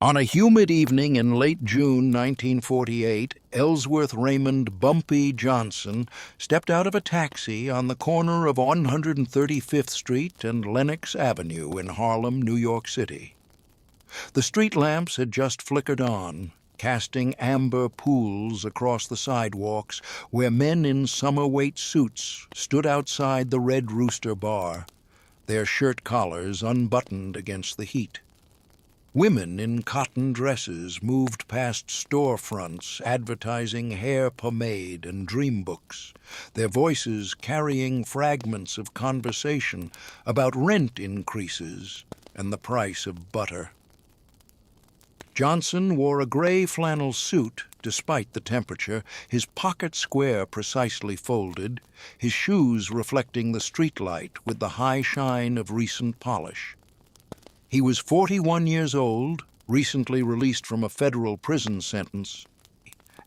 On a humid evening in late June 1948, Ellsworth Raymond "Bumpy" Johnson stepped out of a taxi on the corner of 135th Street and Lenox Avenue in Harlem, New York City. The street lamps had just flickered on, casting amber pools across the sidewalks where men in summer-weight suits stood outside the Red Rooster bar, their shirt collars unbuttoned against the heat. Women in cotton dresses moved past storefronts advertising hair pomade and dream books, their voices carrying fragments of conversation about rent increases and the price of butter. Johnson wore a gray flannel suit despite the temperature, his pocket square precisely folded, his shoes reflecting the streetlight with the high shine of recent polish. He was 41 years old, recently released from a federal prison sentence,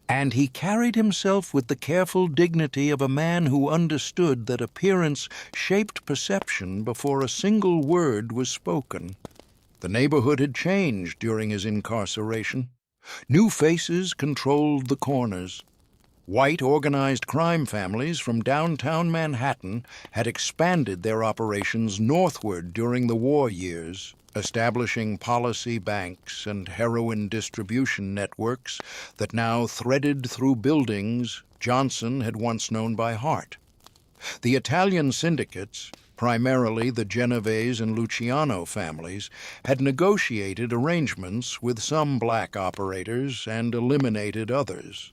and he carried himself with the careful dignity of a man who understood that appearance shaped perception before a single word was spoken. The neighborhood had changed during his incarceration. New faces controlled the corners. White organized crime families from downtown Manhattan had expanded their operations northward during the war years, establishing policy banks and heroin distribution networks that now threaded through buildings Johnson had once known by heart. The Italian syndicates, primarily the Genovese and Luciano families, had negotiated arrangements with some black operators and eliminated others.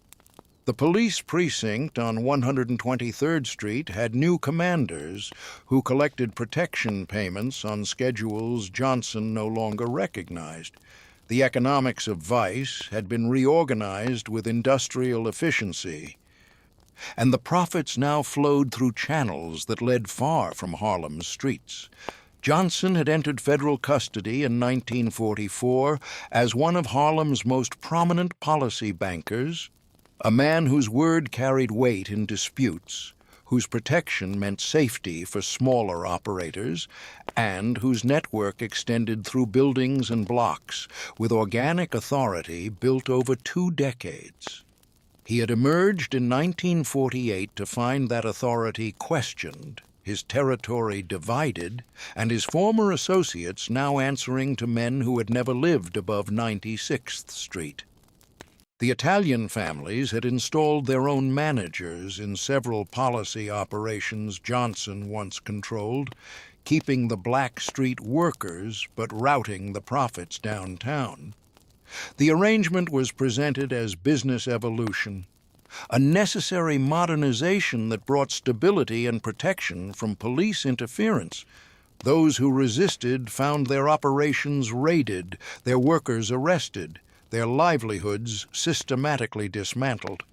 The police precinct on 123rd Street had new commanders who collected protection payments on schedules Johnson no longer recognized. The economics of vice had been reorganized with industrial efficiency, and the profits now flowed through channels that led far from Harlem's streets. Johnson had entered federal custody in 1944 as one of Harlem's most prominent policy bankers, a man whose word carried weight in disputes, whose protection meant safety for smaller operators, and whose network extended through buildings and blocks with organic authority built over 2 decades. He had emerged in 1948 to find that authority questioned, his territory divided, and his former associates now answering to men who had never lived above 96th Street. The Italian families had installed their own managers in several policy operations Johnson once controlled, keeping the Black Street workers but routing the profits downtown. The arrangement was presented as business evolution, a necessary modernization that brought stability and protection from police interference. Those who resisted found their operations raided, their workers arrested, their livelihoods systematically dismantled.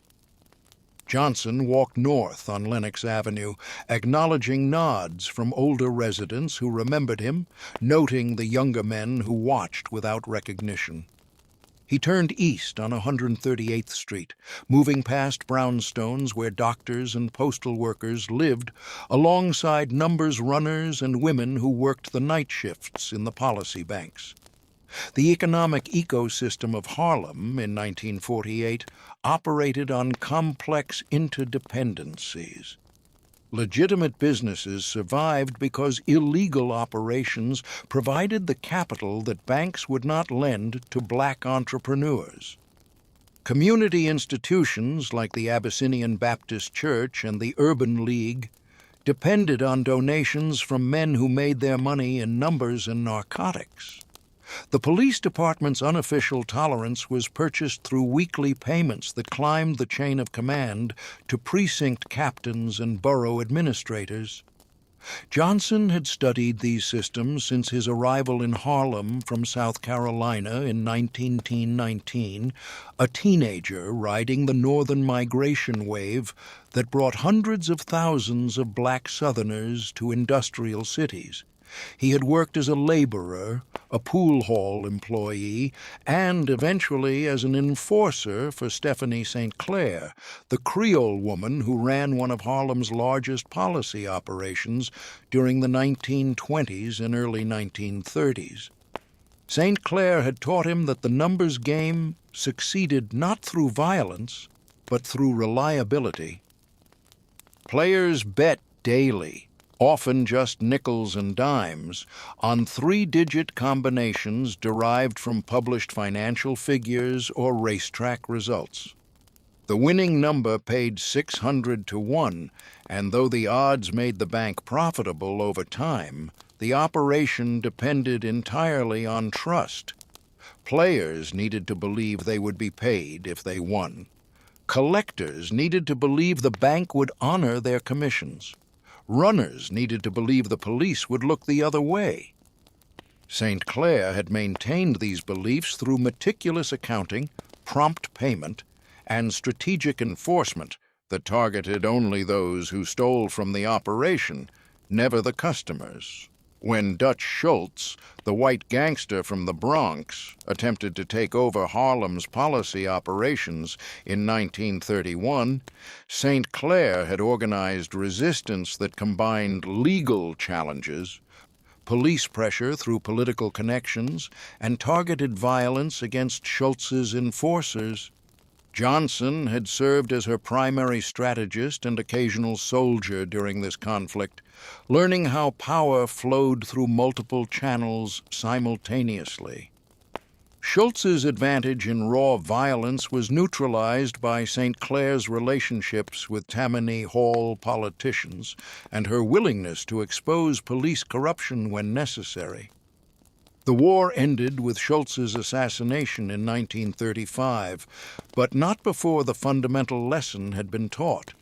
Johnson walked north on Lenox Avenue, acknowledging nods from older residents who remembered him, noting the younger men who watched without recognition. He turned east on 138th Street, moving past brownstones where doctors and postal workers lived, alongside numbers runners and women who worked the night shifts in the policy banks. The economic ecosystem of Harlem in 1948 operated on complex interdependencies. Legitimate businesses survived because illegal operations provided the capital that banks would not lend to black entrepreneurs. Community institutions like the Abyssinian Baptist Church and the Urban League depended on donations from men who made their money in numbers and narcotics. The police department's unofficial tolerance was purchased through weekly payments that climbed the chain of command to precinct captains and borough administrators. Johnson had studied these systems since his arrival in Harlem from South Carolina in 1919, a teenager riding the northern migration wave that brought hundreds of thousands of black Southerners to industrial cities. He had worked as a laborer, a pool hall employee, and eventually as an enforcer for Stephanie St. Clair, the Creole woman who ran one of Harlem's largest policy operations during the 1920s and early 1930s. St. Clair had taught him that the numbers game succeeded not through violence, but through reliability. Players bet daily, often just nickels and dimes, on three-digit combinations derived from published financial figures or racetrack results. The winning number paid 600 to 1, and though the odds made the bank profitable over time, the operation depended entirely on trust. Players needed to believe they would be paid if they won. Collectors needed to believe the bank would honor their commissions. Runners needed to believe the police would look the other way. St. Clair had maintained these beliefs through meticulous accounting, prompt payment, and strategic enforcement that targeted only those who stole from the operation, never the customers. When Dutch Schultz, the white gangster from the Bronx, attempted to take over Harlem's policy operations in 1931, St. Clair had organized resistance that combined legal challenges, police pressure through political connections, and targeted violence against Schultz's enforcers. Johnson had served as her primary strategist and occasional soldier during this conflict, learning how power flowed through multiple channels simultaneously. Schultz's advantage in raw violence was neutralized by St. Clair's relationships with Tammany Hall politicians and her willingness to expose police corruption when necessary. The war ended with Schultz's assassination in 1935, but not before the fundamental lesson had been taught.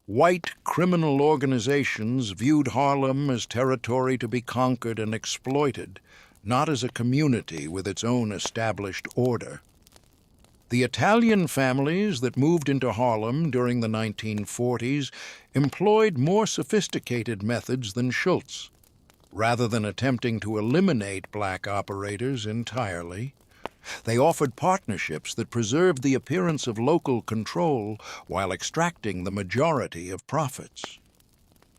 White criminal organizations viewed Harlem as territory to be conquered and exploited, not as a community with its own established order. The Italian families that moved into Harlem during the 1940s employed more sophisticated methods than Schultz. Rather than attempting to eliminate black operators entirely, they offered partnerships that preserved the appearance of local control while extracting the majority of profits.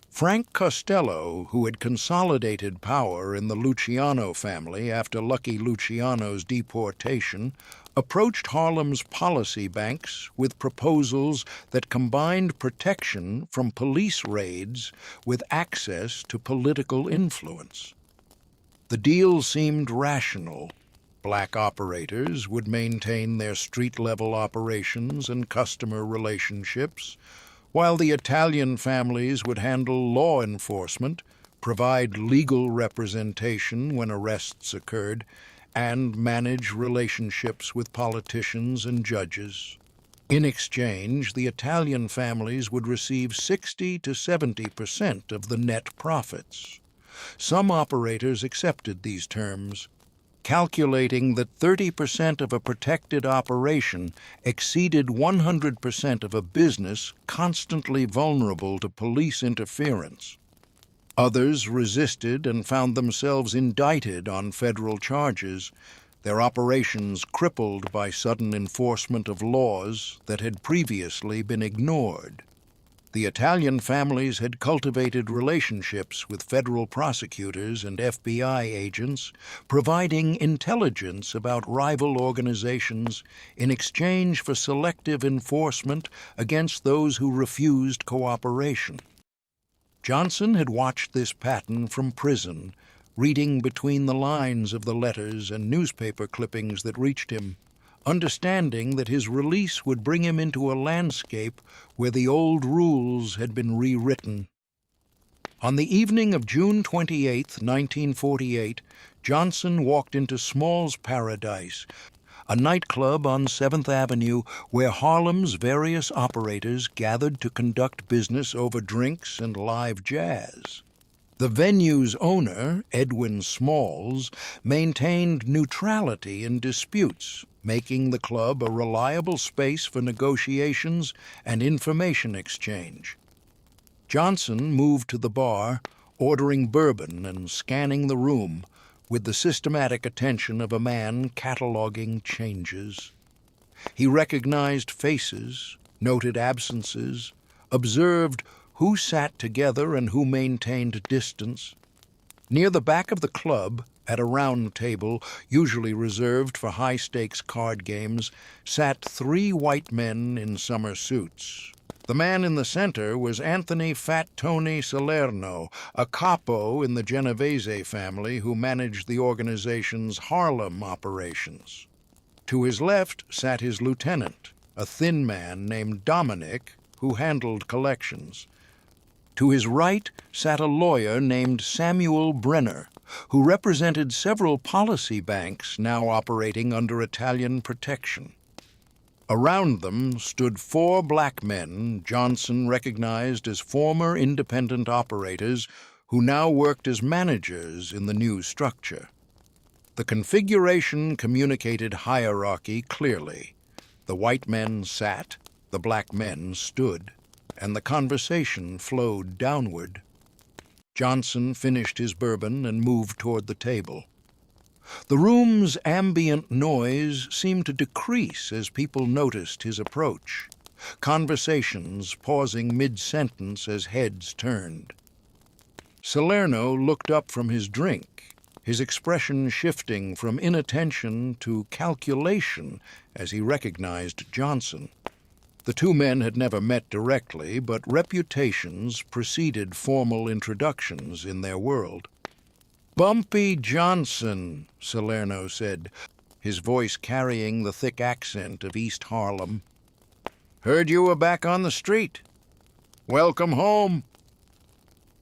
Frank Costello, who had consolidated power in the Luciano family after Lucky Luciano's deportation, approached Harlem's policy banks with proposals that combined protection from police raids with access to political influence. The deal seemed rational. Black operators would maintain their street-level operations and customer relationships, while the Italian families would handle law enforcement, provide legal representation when arrests occurred, and manage relationships with politicians and judges. In exchange, the Italian families would receive 60 to 70% of the net profits. Some operators accepted these terms, calculating that 30% of a protected operation exceeded 100% of a business constantly vulnerable to police interference. Others resisted and found themselves indicted on federal charges, their operations crippled by sudden enforcement of laws that had previously been ignored. The Italian families had cultivated relationships with federal prosecutors and FBI agents, providing intelligence about rival organizations in exchange for selective enforcement against those who refused cooperation. Johnson had watched this pattern from prison, reading between the lines of the letters and newspaper clippings that reached him, understanding that his release would bring him into a landscape where the old rules had been rewritten. On the evening of June 28, 1948, Johnson walked into Small's Paradise, a nightclub on 7th Avenue where Harlem's various operators gathered to conduct business over drinks and live jazz. The venue's owner, Edwin Smalls, maintained neutrality in disputes, making the club a reliable space for negotiations and information exchange. Johnson moved to the bar, ordering bourbon and scanning the room, with the systematic attention of a man cataloging changes. He recognized faces, noted absences, observed who sat together and who maintained distance. Near the back of the club, At a round table, usually reserved for high-stakes card games, sat three white men in summer suits. The man in the center was Anthony Fat Tony Salerno, a capo in the Genovese family who managed the organization's Harlem operations. To his left sat his lieutenant, a thin man named Dominic, who handled collections. To his right sat a lawyer named Samuel Brenner, who represented several policy banks now operating under Italian protection. Around them stood four black men Johnson recognized as former independent operators who now worked as managers in the new structure. The configuration communicated hierarchy clearly. The white men sat, the black men stood, and the conversation flowed downward. Johnson finished his bourbon and moved toward the table. The room's ambient noise seemed to decrease as people noticed his approach, conversations pausing mid-sentence as heads turned. Salerno looked up from his drink, his expression shifting from inattention to calculation as he recognized Johnson. The two men had never met directly, but reputations preceded formal introductions in their world. "Bumpy Johnson," Salerno said, his voice carrying the thick accent of East Harlem. "Heard you were back on the street. Welcome home."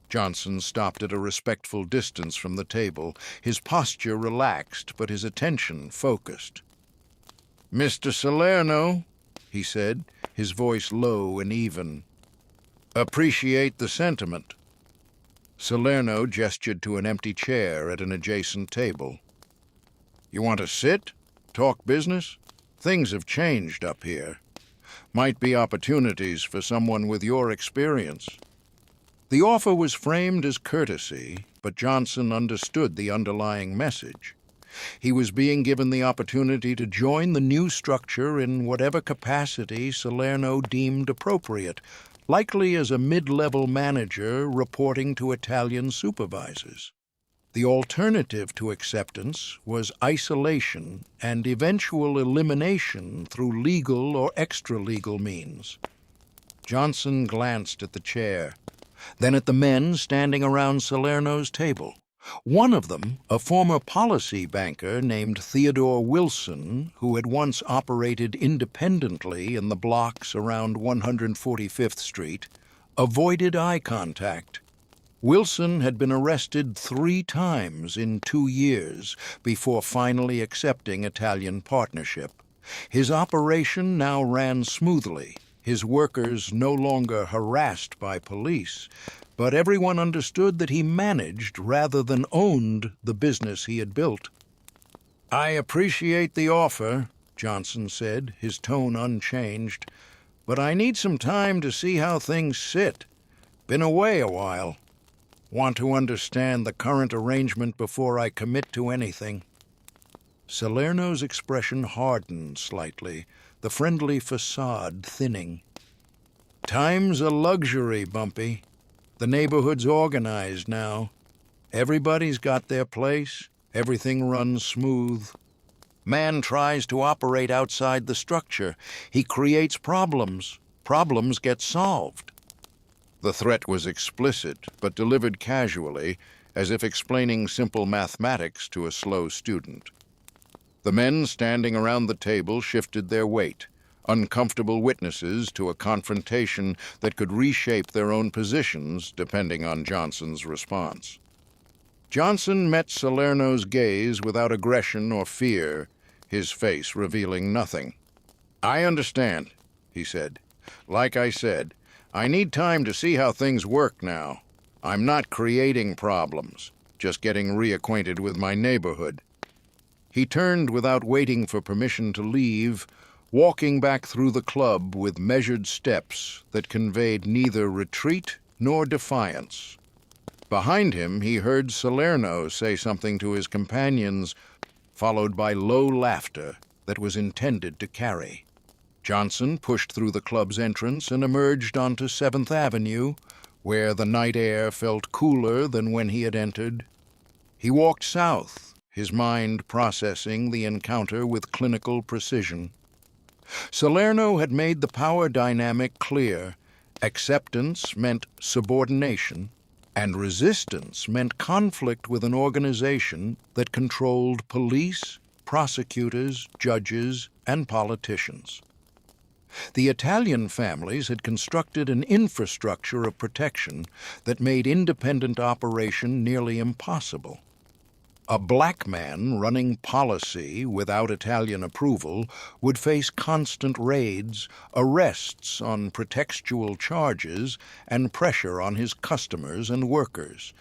Johnson stopped at a respectful distance from the table, his posture relaxed but his attention focused. "Mr. Salerno," he said, his voice low and even. "Appreciate the sentiment." Salerno gestured to an empty chair at an adjacent table. "You want to sit? Talk business? Things have changed up here. Might be opportunities for someone with your experience." The offer was framed as courtesy, but Johnson understood the underlying message. He was being given the opportunity to join the new structure in whatever capacity Salerno deemed appropriate, likely as a mid-level manager reporting to Italian supervisors. The alternative to acceptance was isolation and eventual elimination through legal or extra-legal means. Johnson glanced at the chair, then at the men standing around Salerno's table. One of them, a former policy banker named Theodore Wilson, who had once operated independently in the blocks around 145th Street, avoided eye contact. Wilson had been arrested 3 times in 2 years before finally accepting Italian partnership. His operation now ran smoothly, his workers no longer harassed by police, but everyone understood that he managed rather than owned the business he had built. "I appreciate the offer," Johnson said, his tone unchanged, "but I need some time to see how things sit. Been away a while. Want to understand the current arrangement before I commit to anything." Salerno's expression hardened slightly, the friendly facade thinning. "Time's a luxury, Bumpy. The neighborhood's organized now. Everybody's got their place. Everything runs smooth. Man tries to operate outside the structure. He creates problems. Problems get solved." The threat was explicit, but delivered casually, as if explaining simple mathematics to a slow student. The men standing around the table shifted their weight, uncomfortable witnesses to a confrontation that could reshape their own positions depending on Johnson's response. Johnson met Salerno's gaze without aggression or fear, his face revealing nothing. "I understand," he said. "Like I said, I need time to see how things work now. I'm not creating problems, just getting reacquainted with my neighborhood." He turned without waiting for permission to leave, walking back through the club with measured steps that conveyed neither retreat nor defiance. Behind him, he heard Salerno say something to his companions, followed by low laughter that was intended to carry. Johnson pushed through the club's entrance and emerged onto 7th Avenue, where the night air felt cooler than when he had entered. He walked south, his mind processing the encounter with clinical precision. Salerno had made the power dynamic clear. Acceptance meant subordination, and resistance meant conflict with an organization that controlled police, prosecutors, judges, and politicians. The Italian families had constructed an infrastructure of protection that made independent operation nearly impossible. A black man running policy without Italian approval would face constant raids, arrests on pretextual charges, and pressure on his customers and workers.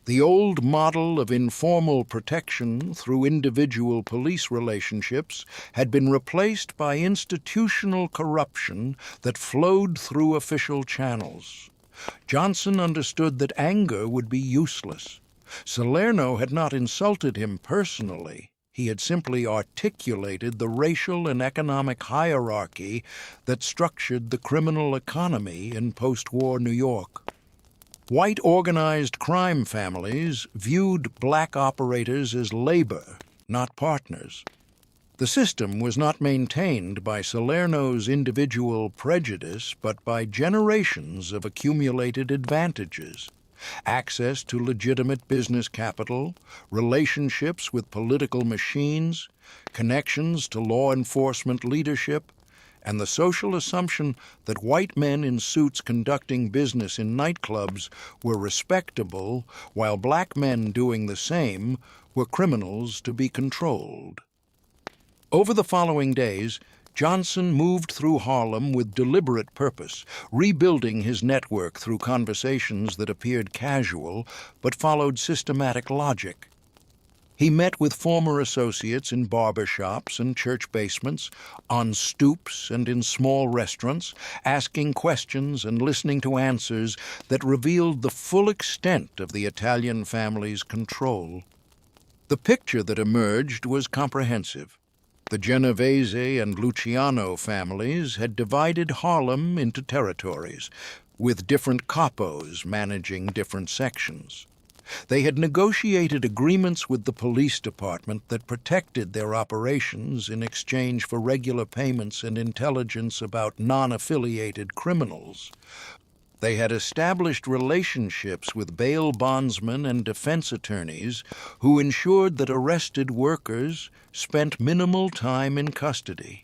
The old model of informal protection through individual police relationships had been replaced by institutional corruption that flowed through official channels. Johnson understood that anger would be useless. Salerno had not insulted him personally. He had simply articulated the racial and economic hierarchy that structured the criminal economy in post-war New York. White organized crime families viewed black operators as labor, not partners. The system was not maintained by Salerno's individual prejudice, but by generations of accumulated advantages. Access to legitimate business capital, relationships with political machines, connections to law enforcement leadership, and the social assumption that white men in suits conducting business in nightclubs were respectable, while black men doing the same were criminals to be controlled. Over the following days, Johnson moved through Harlem with deliberate purpose, rebuilding his network through conversations that appeared casual but followed systematic logic. He met with former associates in barber shops and church basements, on stoops and in small restaurants, asking questions and listening to answers that revealed the full extent of the Italian family's control. The picture that emerged was comprehensive. The Genovese and Luciano families had divided Harlem into territories, with different capos managing different sections. They had negotiated agreements with the police department that protected their operations in exchange for regular payments and intelligence about non-affiliated criminals. They had established relationships with bail bondsmen and defense attorneys who ensured that arrested workers spent minimal time in custody.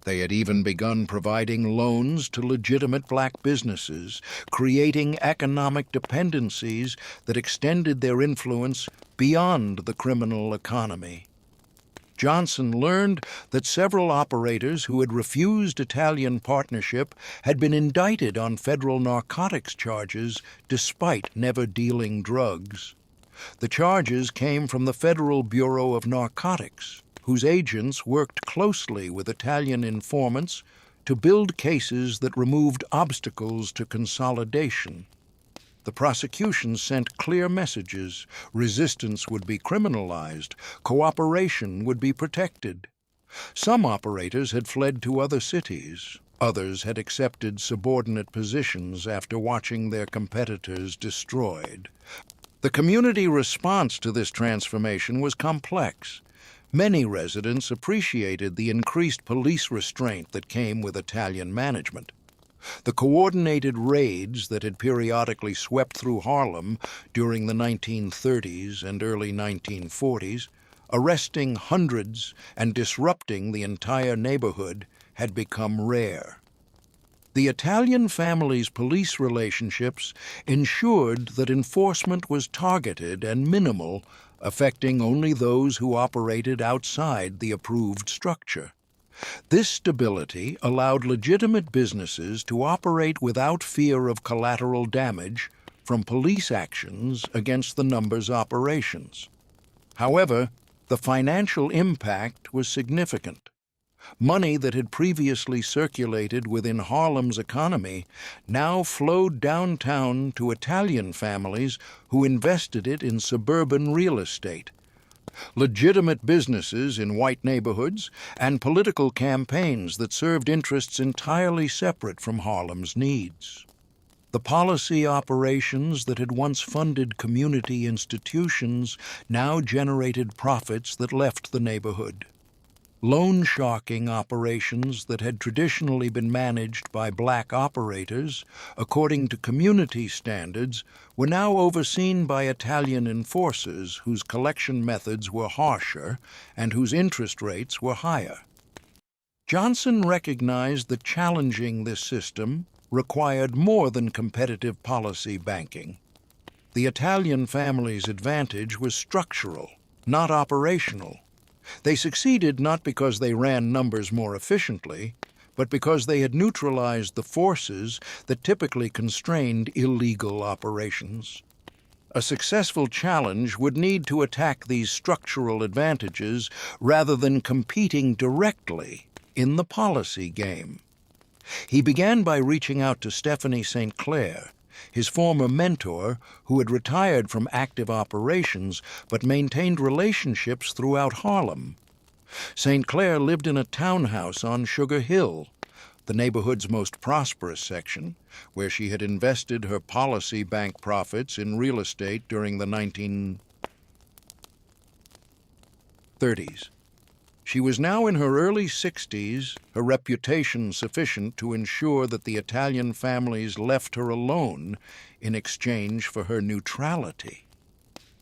They had even begun providing loans to legitimate black businesses, creating economic dependencies that extended their influence beyond the criminal economy. Johnson learned that several operators who had refused Italian partnership had been indicted on federal narcotics charges despite never dealing drugs. The charges came from the Federal Bureau of Narcotics, whose agents worked closely with Italian informants to build cases that removed obstacles to consolidation. The prosecution sent clear messages. Resistance would be criminalized. Cooperation would be protected. Some operators had fled to other cities. Others had accepted subordinate positions after watching their competitors destroyed. The community response to this transformation was complex. Many residents appreciated the increased police restraint that came with Italian management. The coordinated raids that had periodically swept through Harlem during the 1930s and early 1940s, arresting hundreds and disrupting the entire neighborhood, had become rare. The Italian family's police relationships ensured that enforcement was targeted and minimal, affecting only those who operated outside the approved structure. This stability allowed legitimate businesses to operate without fear of collateral damage from police actions against the numbers operations. However, the financial impact was significant. Money that had previously circulated within Harlem's economy now flowed downtown to Italian families who invested it in suburban real estate, legitimate businesses in white neighborhoods, and political campaigns that served interests entirely separate from Harlem's needs. The policy operations that had once funded community institutions now generated profits that left the neighborhood. Loan sharking operations that had traditionally been managed by black operators, according to community standards, were now overseen by Italian enforcers whose collection methods were harsher and whose interest rates were higher. Johnson recognized that challenging this system required more than competitive policy banking. The Italian family's advantage was structural, not operational. They succeeded not because they ran numbers more efficiently, but because they had neutralized the forces that typically constrained illegal operations. A successful challenge would need to attack these structural advantages rather than competing directly in the policy game. He began by reaching out to Stephanie St. Clair, his former mentor who had retired from active operations but maintained relationships throughout Harlem. St. Clair lived in a townhouse on Sugar Hill, the neighborhood's most prosperous section, where she had invested her policy bank profits in real estate during the 1930s. She was now in her early 60s, her reputation sufficient to ensure that the Italian families left her alone in exchange for her neutrality.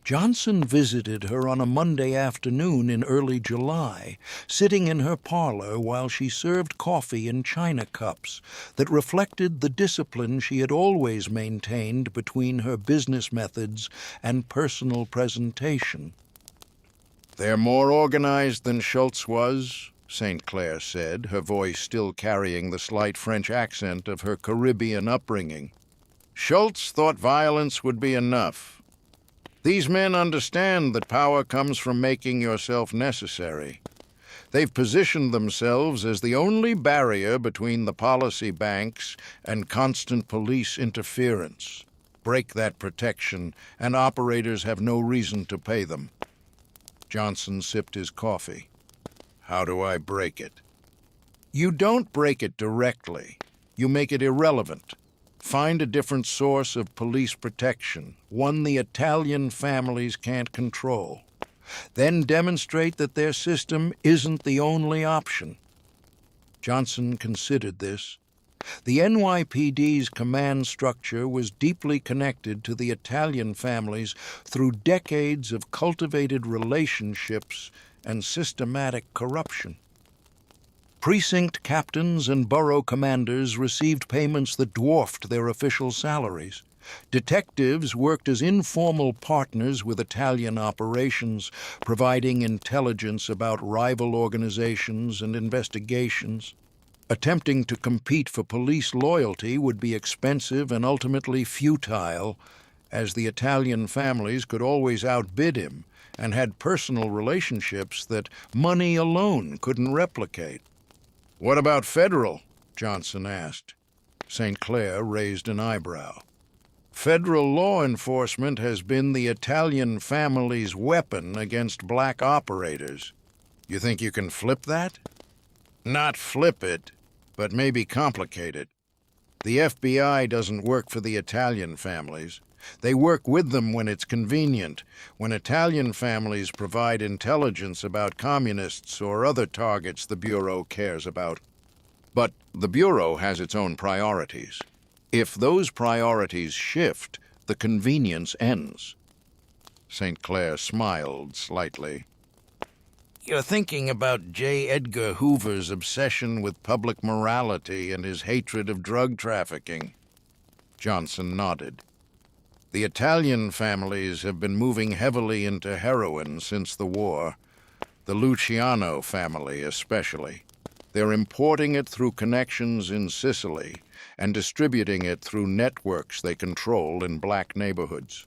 Johnson visited her on a Monday afternoon in early July, sitting in her parlor while she served coffee in china cups that reflected the discipline she had always maintained between her business methods and personal presentation. "They're more organized than Schultz was," St. Clair said, her voice still carrying the slight French accent of her Caribbean upbringing. "Schultz thought violence would be enough. These men understand that power comes from making yourself necessary. They've positioned themselves as the only barrier between the policy banks and constant police interference. Break that protection, and operators have no reason to pay them." Johnson sipped his coffee. "How do I break it?" "You don't break it directly. You make it irrelevant. Find a different source of police protection, one the Italian families can't control. Then demonstrate that their system isn't the only option." Johnson considered this. The NYPD's command structure was deeply connected to the Italian families through decades of cultivated relationships and systematic corruption. Precinct captains and borough commanders received payments that dwarfed their official salaries. Detectives worked as informal partners with Italian operations, providing intelligence about rival organizations and investigations. Attempting to compete for police loyalty would be expensive and ultimately futile, as the Italian families could always outbid him and had personal relationships that money alone couldn't replicate. "What about federal?" Johnson asked. St. Clair raised an eyebrow. "Federal law enforcement has been the Italian family's weapon against black operators. You think you can flip that?" "Not flip it, but maybe complicate it. The FBI doesn't work for the Italian families. They work with them when it's convenient, when Italian families provide intelligence about communists or other targets the Bureau cares about. But the Bureau has its own priorities. If those priorities shift, the convenience ends." St. Clair smiled slightly. "You're thinking about J. Edgar Hoover's obsession with public morality and his hatred of drug trafficking." Johnson nodded. "The Italian families have been moving heavily into heroin since the war, the Luciano family especially. They're importing it through connections in Sicily and distributing it through networks they control in black neighborhoods.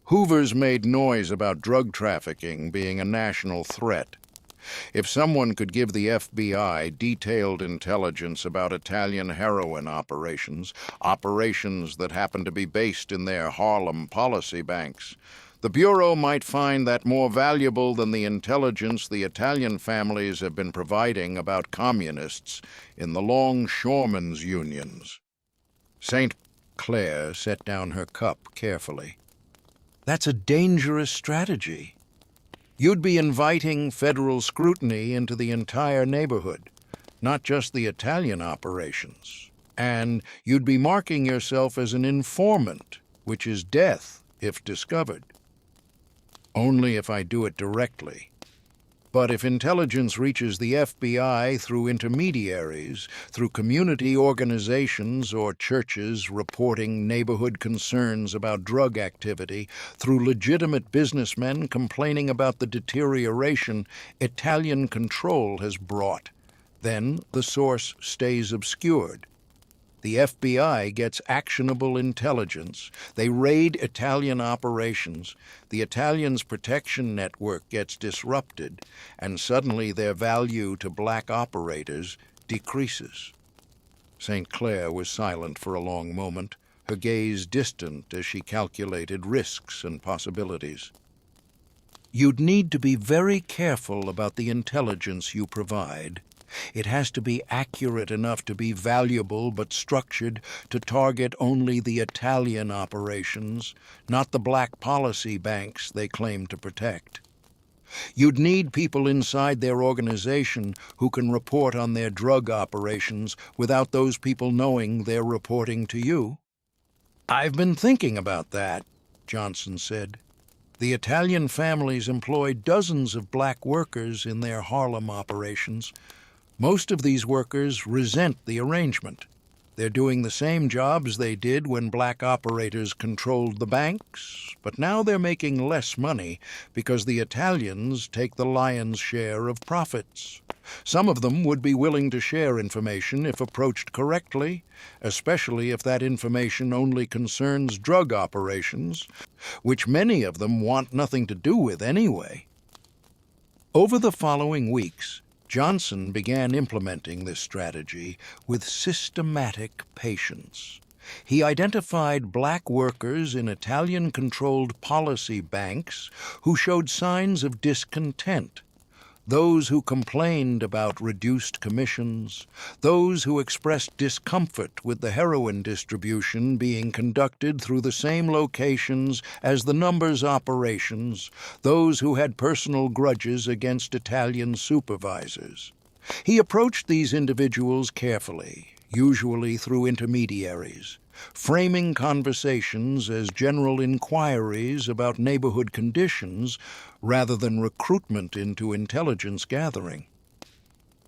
Hoover's made noise about drug trafficking being a national threat. If someone could give the FBI detailed intelligence about Italian heroin operations that happen to be based in their Harlem policy banks, the Bureau might find that more valuable than the intelligence the Italian families have been providing about communists in the longshoremen's unions." St. Claire set down her cup carefully. That's a dangerous strategy. You'd be inviting federal scrutiny into the entire neighborhood, not just the Italian operations. And you'd be marking yourself as an informant, which is death if discovered. Only if I do it directly. But if intelligence reaches the FBI through intermediaries, through community organizations or churches reporting neighborhood concerns about drug activity, through legitimate businessmen complaining about the deterioration Italian control has brought, then the source stays obscured. The FBI gets actionable intelligence. They raid Italian operations. The Italians' protection network gets disrupted, and suddenly their value to black operators decreases. St. Clair was silent for a long moment, her gaze distant as she calculated risks and possibilities. You'd need to be very careful about the intelligence you provide. It has to be accurate enough to be valuable but structured to target only the Italian operations, not the black policy banks they claim to protect. You'd need people inside their organization who can report on their drug operations without those people knowing they're reporting to you. I've been thinking about that, Johnson said. The Italian families employ dozens of black workers in their Harlem operations. Most of these workers resent the arrangement. They're doing the same jobs they did when black operators controlled the banks, but now they're making less money because the Italians take the lion's share of profits. Some of them would be willing to share information if approached correctly, especially if that information only concerns drug operations, which many of them want nothing to do with anyway. Over the following weeks, Johnson began implementing this strategy with systematic patience. He identified black workers in Italian-controlled policy banks who showed signs of discontent, those who complained about reduced commissions, those who expressed discomfort with the heroin distribution being conducted through the same locations as the numbers operations, those who had personal grudges against Italian supervisors. He approached these individuals carefully, usually through intermediaries, framing conversations as general inquiries about neighborhood conditions rather than recruitment into intelligence gathering.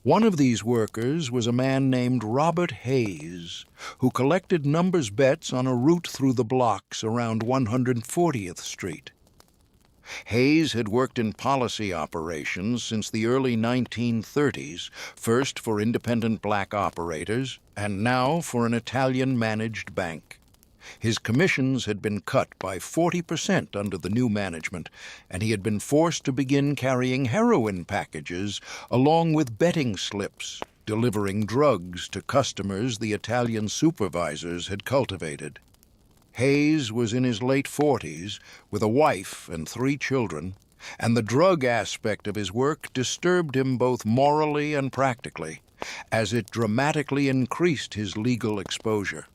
One of these workers was a man named Robert Hayes, who collected numbers bets on a route through the blocks around 140th Street. Hayes had worked in policy operations since the early 1930s, first for independent black operators, and now for an Italian-managed bank. His commissions had been cut by 40% under the new management, and he had been forced to begin carrying heroin packages along with betting slips, delivering drugs to customers the Italian supervisors had cultivated. Hayes was in his late 40s, with a wife and 3 children, and the drug aspect of his work disturbed him both morally and practically, as it dramatically increased his legal exposure.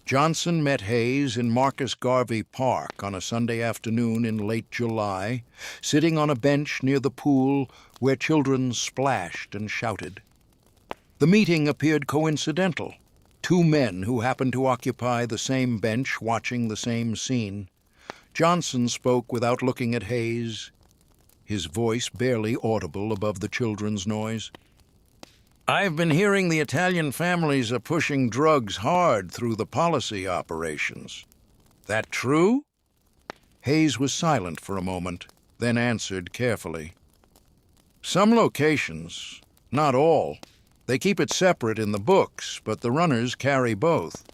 Johnson met Hayes in Marcus Garvey Park on a Sunday afternoon in late July, sitting on a bench near the pool where children splashed and shouted. The meeting appeared coincidental. 2 men who happened to occupy the same bench watching the same scene. Johnson spoke without looking at Hayes, his voice barely audible above the children's noise. I've been hearing the Italian families are pushing drugs hard through the policy operations. That true? Hayes was silent for a moment, then answered carefully. Some locations, not all. They keep it separate in the books, but the runners carry both.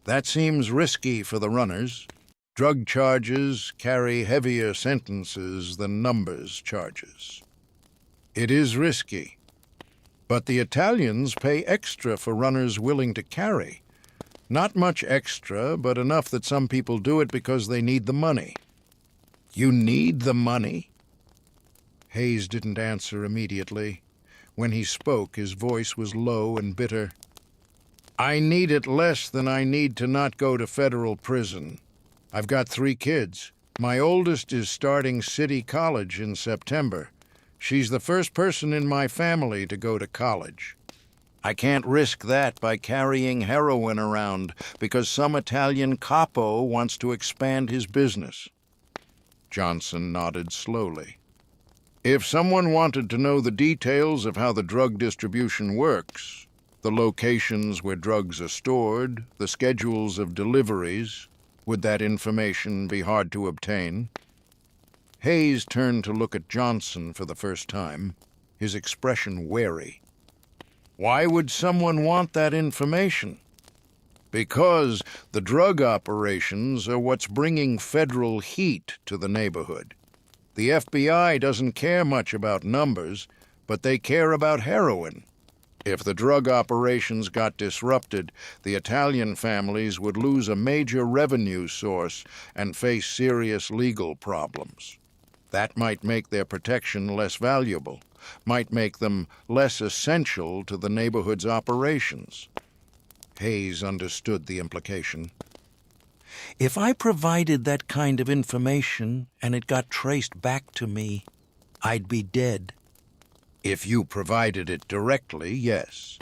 That seems risky for the runners. Drug charges carry heavier sentences than numbers charges. It is risky. But the Italians pay extra for runners willing to carry. Not much extra, but enough that some people do it because they need the money. You need the money? Hayes didn't answer immediately. When he spoke, his voice was low and bitter. I need it less than I need to not go to federal prison. I've got 3 kids. My oldest is starting city college in September. She's the first person in my family to go to college. I can't risk that by carrying heroin around because some Italian capo wants to expand his business. Johnson nodded slowly. If someone wanted to know the details of how the drug distribution works, the locations where drugs are stored, the schedules of deliveries, would that information be hard to obtain? Hayes turned to look at Johnson for the first time, his expression wary. Why would someone want that information? Because the drug operations are what's bringing federal heat to the neighborhood. The FBI doesn't care much about numbers, but they care about heroin. If the drug operations got disrupted, the Italian families would lose a major revenue source and face serious legal problems. That might make their protection less valuable, might make them less essential to the neighborhood's operations. Hayes understood the implication. If I provided that kind of information and it got traced back to me, I'd be dead. If you provided it directly, yes.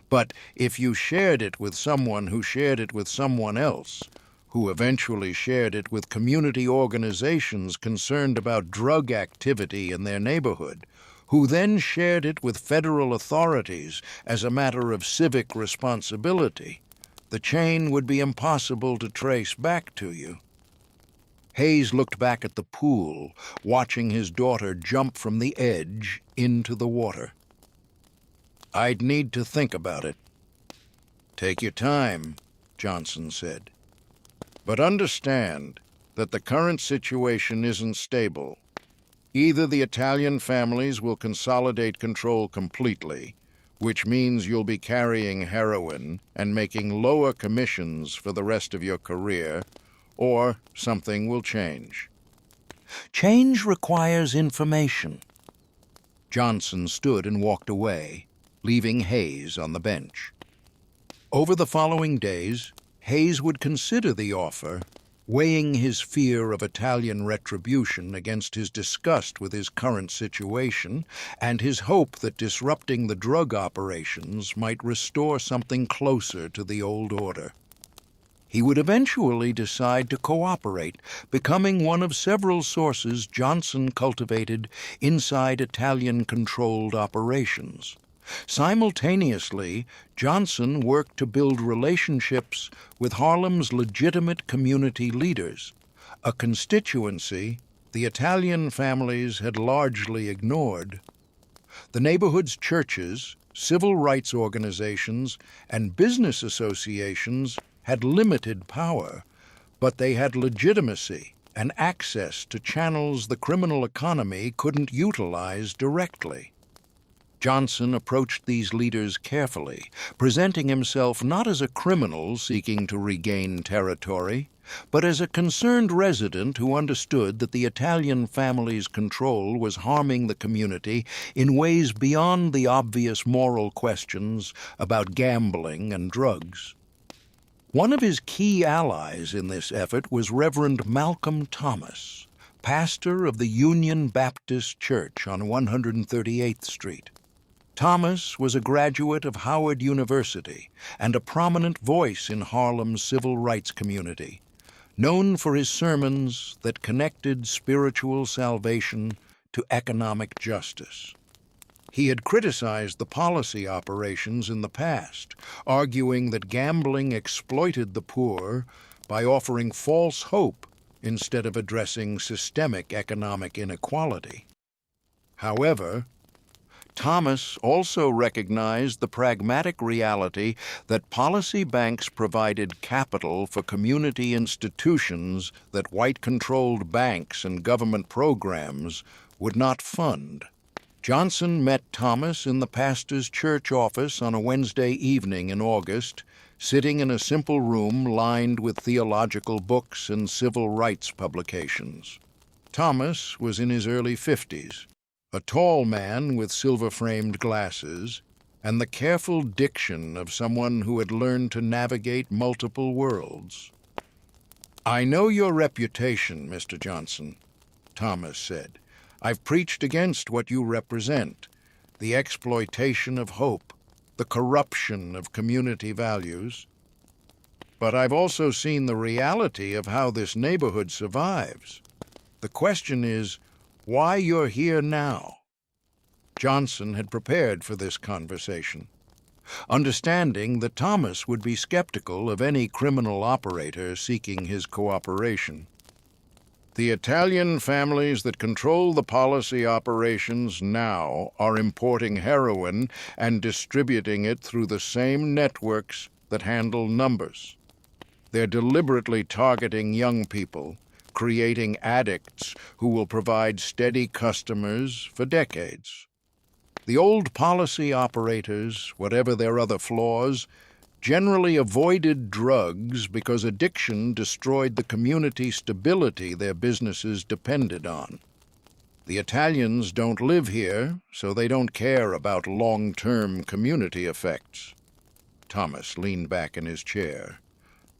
But if you shared it with someone who shared it with someone else, who eventually shared it with community organizations concerned about drug activity in their neighborhood, who then shared it with federal authorities as a matter of civic responsibility, the chain would be impossible to trace back to you. Hayes looked back at the pool, watching his daughter jump from the edge into the water. I'd need to think about it. Take your time, Johnson said. But understand that the current situation isn't stable. Either the Italian families will consolidate control completely, which means you'll be carrying heroin and making lower commissions for the rest of your career, or something will change. Change requires information. Johnson stood and walked away, leaving Hayes on the bench. Over the following days, Hayes would consider the offer, weighing his fear of Italian retribution against his disgust with his current situation and his hope that disrupting the drug operations might restore something closer to the old order. He would eventually decide to cooperate, becoming one of several sources Johnson cultivated inside Italian-controlled operations. Simultaneously, Johnson worked to build relationships with Harlem's legitimate community leaders, a constituency the Italian families had largely ignored. The neighborhood's churches, civil rights organizations, and business associations had limited power, but they had legitimacy and access to channels the criminal economy couldn't utilize directly. Johnson approached these leaders carefully, presenting himself not as a criminal seeking to regain territory, but as a concerned resident who understood that the Italian family's control was harming the community in ways beyond the obvious moral questions about gambling and drugs. One of his key allies in this effort was Reverend Malcolm Thomas, pastor of the Union Baptist Church on 138th Street. Thomas was a graduate of Howard University and a prominent voice in Harlem's civil rights community, known for his sermons that connected spiritual salvation to economic justice. He had criticized the policy operations in the past, arguing that gambling exploited the poor by offering false hope instead of addressing systemic economic inequality. However, Thomas also recognized the pragmatic reality that policy banks provided capital for community institutions that white-controlled banks and government programs would not fund. Johnson met Thomas in the pastor's church office on a Wednesday evening in August, sitting in a simple room lined with theological books and civil rights publications. Thomas was in his early 50s, a tall man with silver-framed glasses and the careful diction of someone who had learned to navigate multiple worlds. "I know your reputation, Mr. Johnson," Thomas said. "I've preached against what you represent, the exploitation of hope, the corruption of community values. But I've also seen the reality of how this neighborhood survives. The question is, why you're here now?" Johnson had prepared for this conversation, understanding that Thomas would be skeptical of any criminal operator seeking his cooperation. "The Italian families that control the policy operations now are importing heroin and distributing it through the same networks that handle numbers. They're deliberately targeting young people, creating addicts who will provide steady customers for decades. The old policy operators, whatever their other flaws, generally avoided drugs because addiction destroyed the community stability their businesses depended on. The Italians don't live here, so they don't care about long-term community effects." Thomas leaned back in his chair.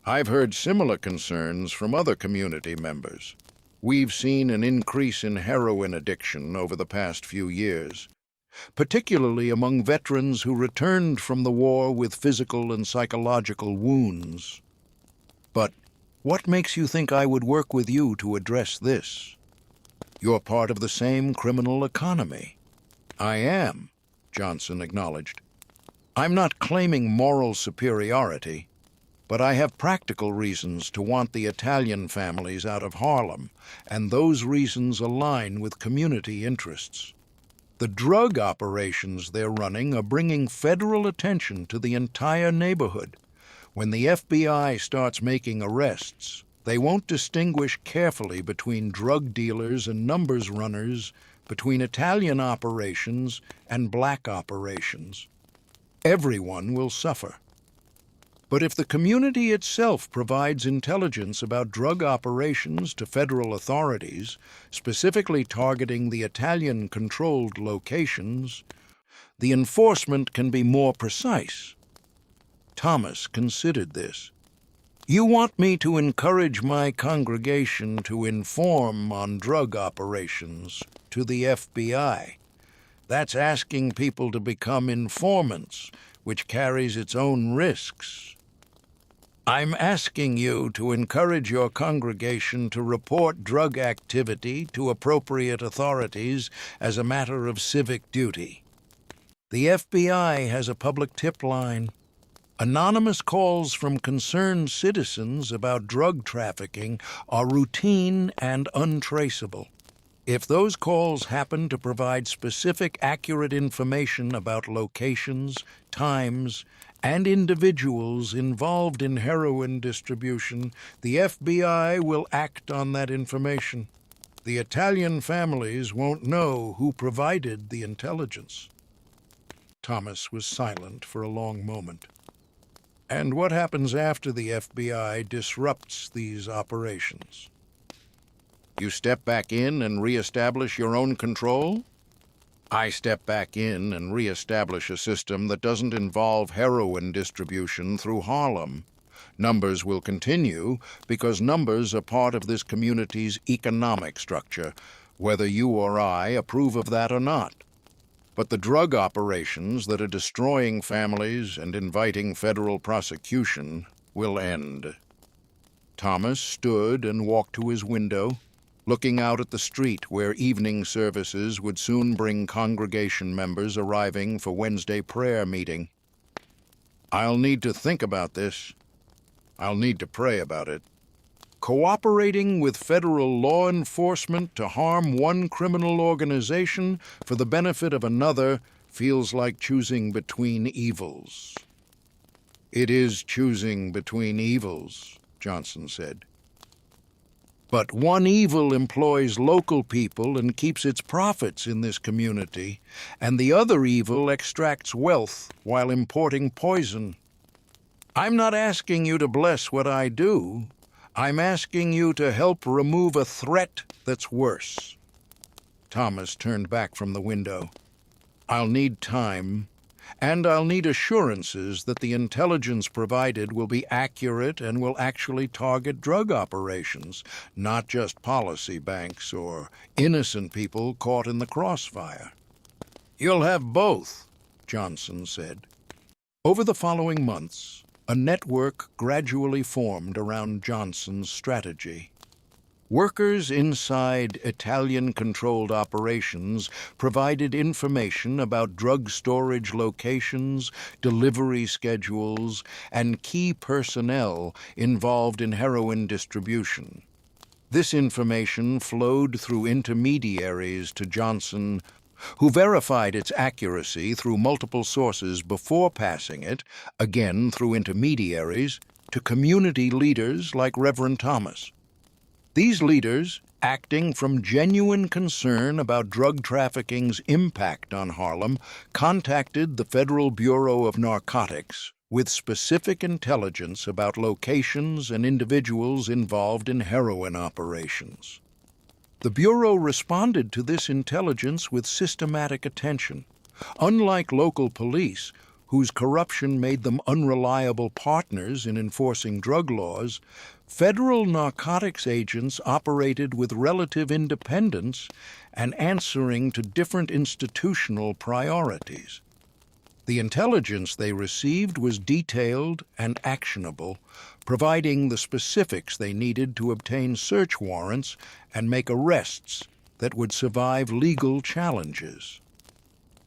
"I've heard similar concerns from other community members. We've seen an increase in heroin addiction over the past few years, particularly among veterans who returned from the war with physical and psychological wounds. But what makes you think I would work with you to address this? You're part of the same criminal economy." "I am," Johnson acknowledged. "I'm not claiming moral superiority, but I have practical reasons to want the Italian families out of Harlem, and those reasons align with community interests. The drug operations they're running are bringing federal attention to the entire neighborhood. When the FBI starts making arrests, they won't distinguish carefully between drug dealers and numbers runners, between Italian operations and black operations. Everyone will suffer. But if the community itself provides intelligence about drug operations to federal authorities, specifically targeting the Italian-controlled locations, the enforcement can be more precise." Thomas considered this. "You want me to encourage my congregation to inform on drug operations to the FBI. That's asking people to become informants, which carries its own risks. I'm asking you to encourage your congregation to report drug activity to appropriate authorities as a matter of civic duty. The FBI has a public tip line. Anonymous calls from concerned citizens about drug trafficking are routine and untraceable. If those calls happen to provide specific, accurate information about locations, times, and individuals involved in heroin distribution, the FBI will act on that information. The Italian families won't know who provided the intelligence." Thomas was silent for a long moment. "And what happens after the FBI disrupts these operations?" "You step back in and reestablish your own control?" "I step back in and reestablish a system that doesn't involve heroin distribution through Harlem. Numbers will continue because numbers are part of this community's economic structure, whether you or I approve of that or not. But the drug operations that are destroying families and inviting federal prosecution will end." Thomas stood and walked to his window, looking out at the street where evening services would soon bring congregation members arriving for Wednesday prayer meeting. "I'll need to think about this. I'll need to pray about it. Cooperating with federal law enforcement to harm one criminal organization for the benefit of another feels like choosing between evils." "It is choosing between evils," Johnson said. "But one evil employs local people and keeps its profits in this community, and the other evil extracts wealth while importing poison. I'm not asking you to bless what I do. I'm asking you to help remove a threat that's worse." Thomas turned back from the window. "I'll need time, And I'll need assurances that the intelligence provided will be accurate and will actually target drug operations, not just policy banks or innocent people caught in the crossfire. You'll have both, Johnson said. Over the following months, a network gradually formed around Johnson's strategy. Workers inside Italian-controlled operations provided information about drug storage locations, delivery schedules, and key personnel involved in heroin distribution. This information flowed through intermediaries to Johnson, who verified its accuracy through multiple sources before passing it, again through intermediaries, to community leaders like Reverend Thomas. These leaders, acting from genuine concern about drug trafficking's impact on Harlem, contacted the Federal Bureau of Narcotics with specific intelligence about locations and individuals involved in heroin operations. The Bureau responded to this intelligence with systematic attention. Unlike local police, whose corruption made them unreliable partners in enforcing drug laws, federal narcotics agents operated with relative independence and answering to different institutional priorities. The intelligence they received was detailed and actionable, providing the specifics they needed to obtain search warrants and make arrests that would survive legal challenges.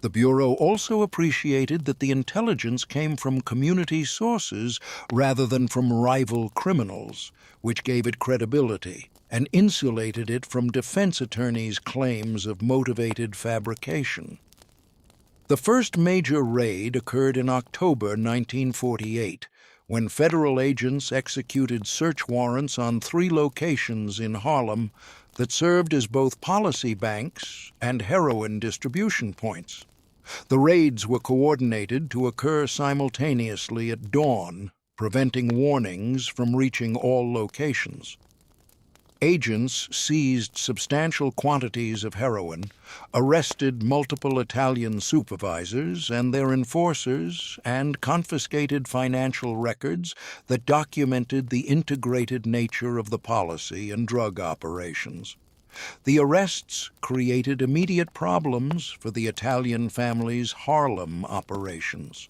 The Bureau also appreciated that the intelligence came from community sources rather than from rival criminals, which gave it credibility and insulated it from defense attorneys' claims of motivated fabrication. The first major raid occurred in October 1948, when federal agents executed search warrants on 3 locations in Harlem that served as both policy banks and heroin distribution points. The raids were coordinated to occur simultaneously at dawn, preventing warnings from reaching all locations. Agents seized substantial quantities of heroin, arrested multiple Italian supervisors and their enforcers, and confiscated financial records that documented the integrated nature of the policy and drug operations. The arrests created immediate problems for the Italian family's Harlem operations.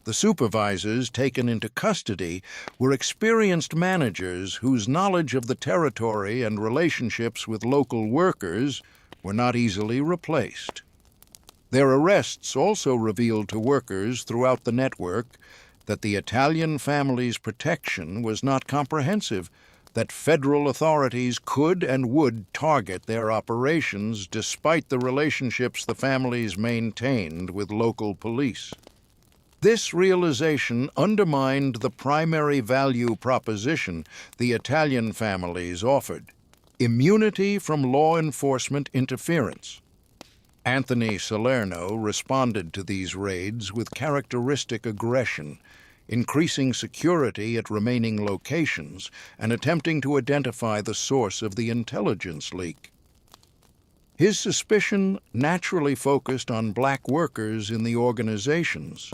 The supervisors taken into custody were experienced managers whose knowledge of the territory and relationships with local workers were not easily replaced. Their arrests also revealed to workers throughout the network that the Italian family's protection was not comprehensive, that federal authorities could and would target their operations despite the relationships the families maintained with local police. This realization undermined the primary value proposition the Italian families offered: immunity from law enforcement interference. Anthony Salerno responded to these raids with characteristic aggression, increasing security at remaining locations and attempting to identify the source of the intelligence leak. His suspicion naturally focused on black workers in the organizations,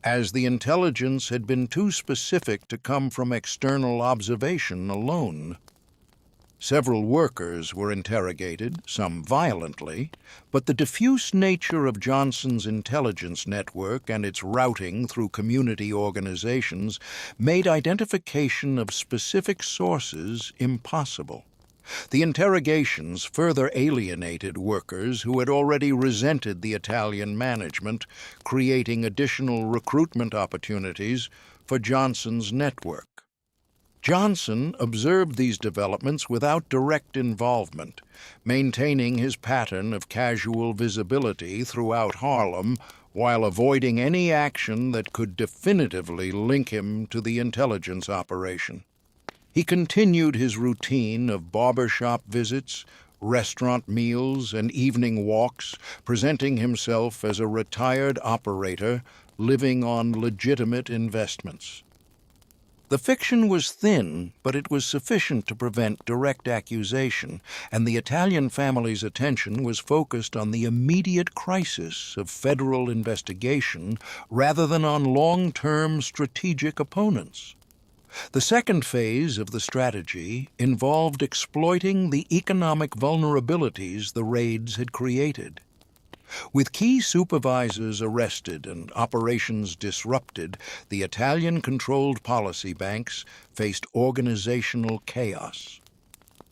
as the intelligence had been too specific to come from external observation alone. Several workers were interrogated, some violently, but the diffuse nature of Johnson's intelligence network and its routing through community organizations made identification of specific sources impossible. The interrogations further alienated workers who had already resented the Italian management, creating additional recruitment opportunities for Johnson's network. Johnson observed these developments without direct involvement, maintaining his pattern of casual visibility throughout Harlem while avoiding any action that could definitively link him to the intelligence operation. He continued his routine of barbershop visits, restaurant meals, and evening walks, presenting himself as a retired operator living on legitimate investments. The fiction was thin, but it was sufficient to prevent direct accusation, and the Italian family's attention was focused on the immediate crisis of federal investigation rather than on long-term strategic opponents. The second phase of the strategy involved exploiting the economic vulnerabilities the raids had created. With key supervisors arrested and operations disrupted, the Italian-controlled policy banks faced organizational chaos.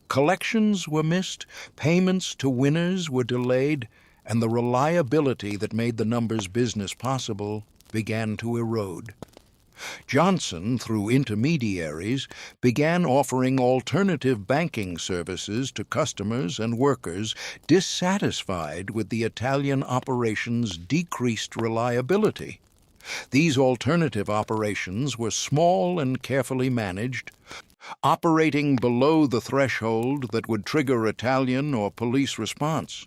Collections were missed, payments to winners were delayed, and the reliability that made the numbers business possible began to erode. Johnson, through intermediaries, began offering alternative banking services to customers and workers dissatisfied with the Italian operations' decreased reliability. These alternative operations were small and carefully managed, operating below the threshold that would trigger Italian or police response.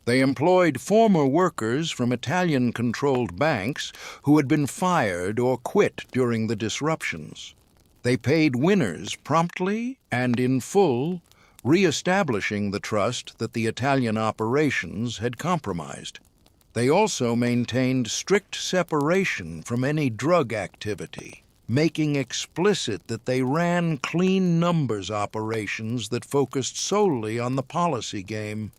They employed former workers from Italian-controlled banks who had been fired or quit during the disruptions. They paid winners promptly and in full, re-establishing the trust that the Italian operations had compromised. They also maintained strict separation from any drug activity, making explicit that they ran clean numbers operations that focused solely on the policy game.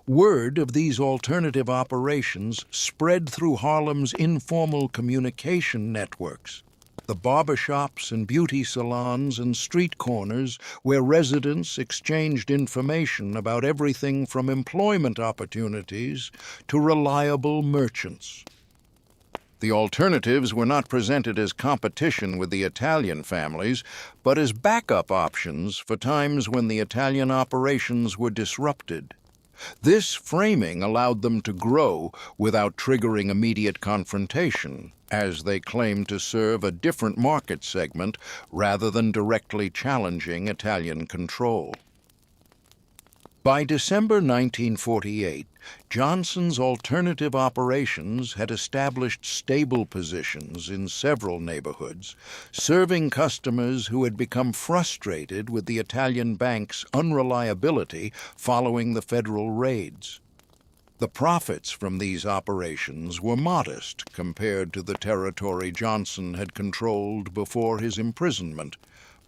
Word of these alternative operations spread through Harlem's informal communication networks, the barbershops and beauty salons and street corners where residents exchanged information about everything from employment opportunities to reliable merchants. The alternatives were not presented as competition with the Italian families, but as backup options for times when the Italian operations were disrupted. This framing allowed them to grow without triggering immediate confrontation, as they claimed to serve a different market segment rather than directly challenging Italian control. By December 1948, Johnson's alternative operations had established stable positions in several neighborhoods, serving customers who had become frustrated with the Italian bank's unreliability following the federal raids. The profits from these operations were modest compared to the territory Johnson had controlled before his imprisonment,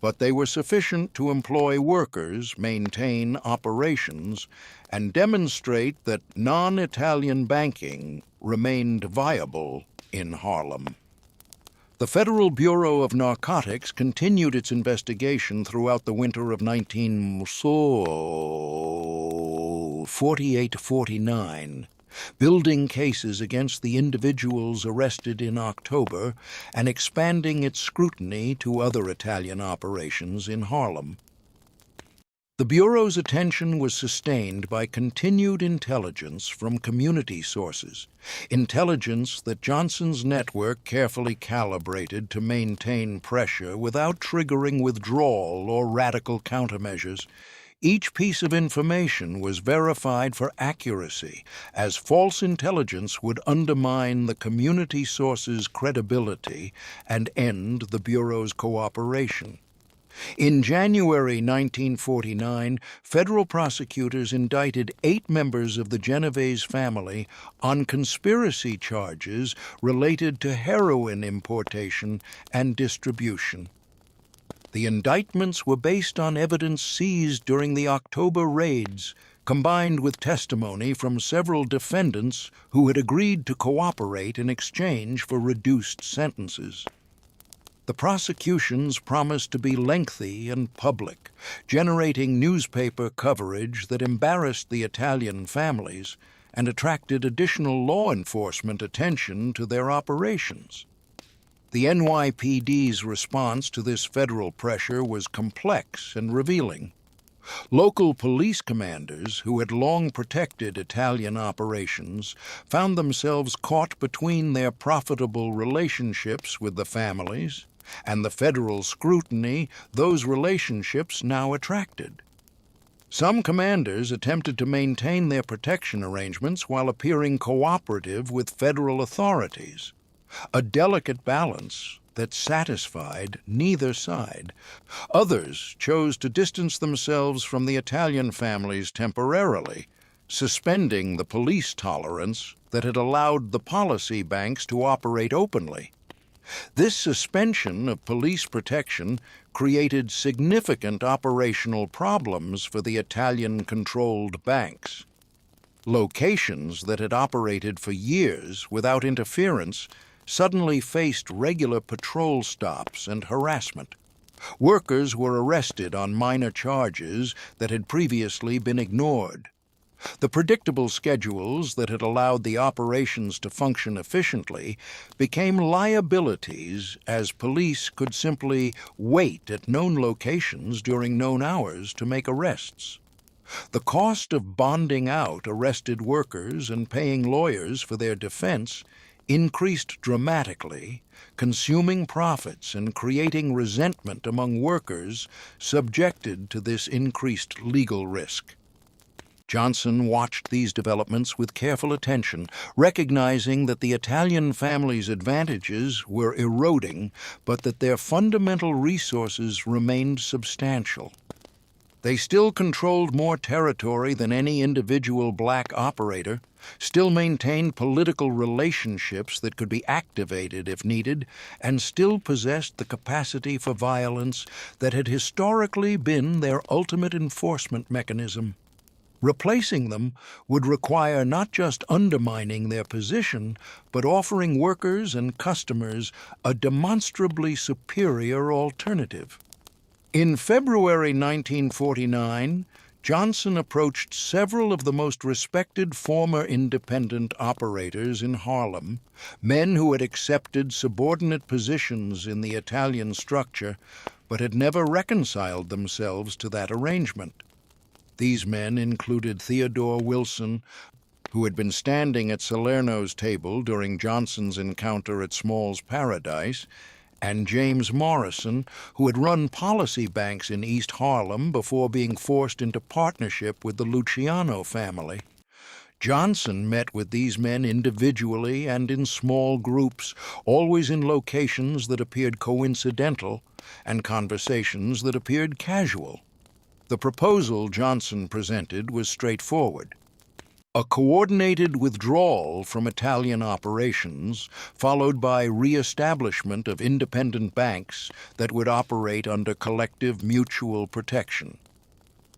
but they were sufficient to employ workers, maintain operations, and demonstrate that non-Italian banking remained viable in Harlem. The Federal Bureau of Narcotics continued its investigation throughout the winter of 1948-49, building cases against the individuals arrested in October and expanding its scrutiny to other Italian operations in Harlem. The Bureau's attention was sustained by continued intelligence from community sources, intelligence that Johnson's network carefully calibrated to maintain pressure without triggering withdrawal or radical countermeasures. Each piece of information was verified for accuracy, as false intelligence would undermine the community source's credibility and end the Bureau's cooperation. In January 1949, federal prosecutors indicted 8 members of the Genovese family on conspiracy charges related to heroin importation and distribution. The indictments were based on evidence seized during the October raids, combined with testimony from several defendants who had agreed to cooperate in exchange for reduced sentences. The prosecutions promised to be lengthy and public, generating newspaper coverage that embarrassed the Italian families and attracted additional law enforcement attention to their operations. The NYPD's response to this federal pressure was complex and revealing. Local police commanders, who had long protected Italian operations, found themselves caught between their profitable relationships with the families and the federal scrutiny those relationships now attracted. Some commanders attempted to maintain their protection arrangements while appearing cooperative with federal authorities, a delicate balance that satisfied neither side. Others chose to distance themselves from the Italian families temporarily, suspending the police tolerance that had allowed the policy banks to operate openly. This suspension of police protection created significant operational problems for the Italian-controlled banks. Locations that had operated for years without interference suddenly faced regular patrol stops and harassment. Workers were arrested on minor charges that had previously been ignored. The predictable schedules that had allowed the operations to function efficiently became liabilities, as police could simply wait at known locations during known hours to make arrests. The cost of bonding out arrested workers and paying lawyers for their defense increased dramatically, consuming profits and creating resentment among workers subjected to this increased legal risk. Johnson watched these developments with careful attention, recognizing that the Italian family's advantages were eroding, but that their fundamental resources remained substantial. They still controlled more territory than any individual black operator, still maintained political relationships that could be activated if needed, and still possessed the capacity for violence that had historically been their ultimate enforcement mechanism. Replacing them would require not just undermining their position, but offering workers and customers a demonstrably superior alternative. In February 1949, Johnson approached several of the most respected former independent operators in Harlem, men who had accepted subordinate positions in the Italian structure but had never reconciled themselves to that arrangement. These men included Theodore Wilson, who had been standing at Salerno's table during Johnson's encounter at Small's Paradise, and James Morrison, who had run policy banks in East Harlem before being forced into partnership with the Luciano family. Johnson met with these men individually and in small groups, always in locations that appeared coincidental and conversations that appeared casual. The proposal Johnson presented was straightforward. A coordinated withdrawal from Italian operations, followed by re-establishment of independent banks that would operate under collective mutual protection.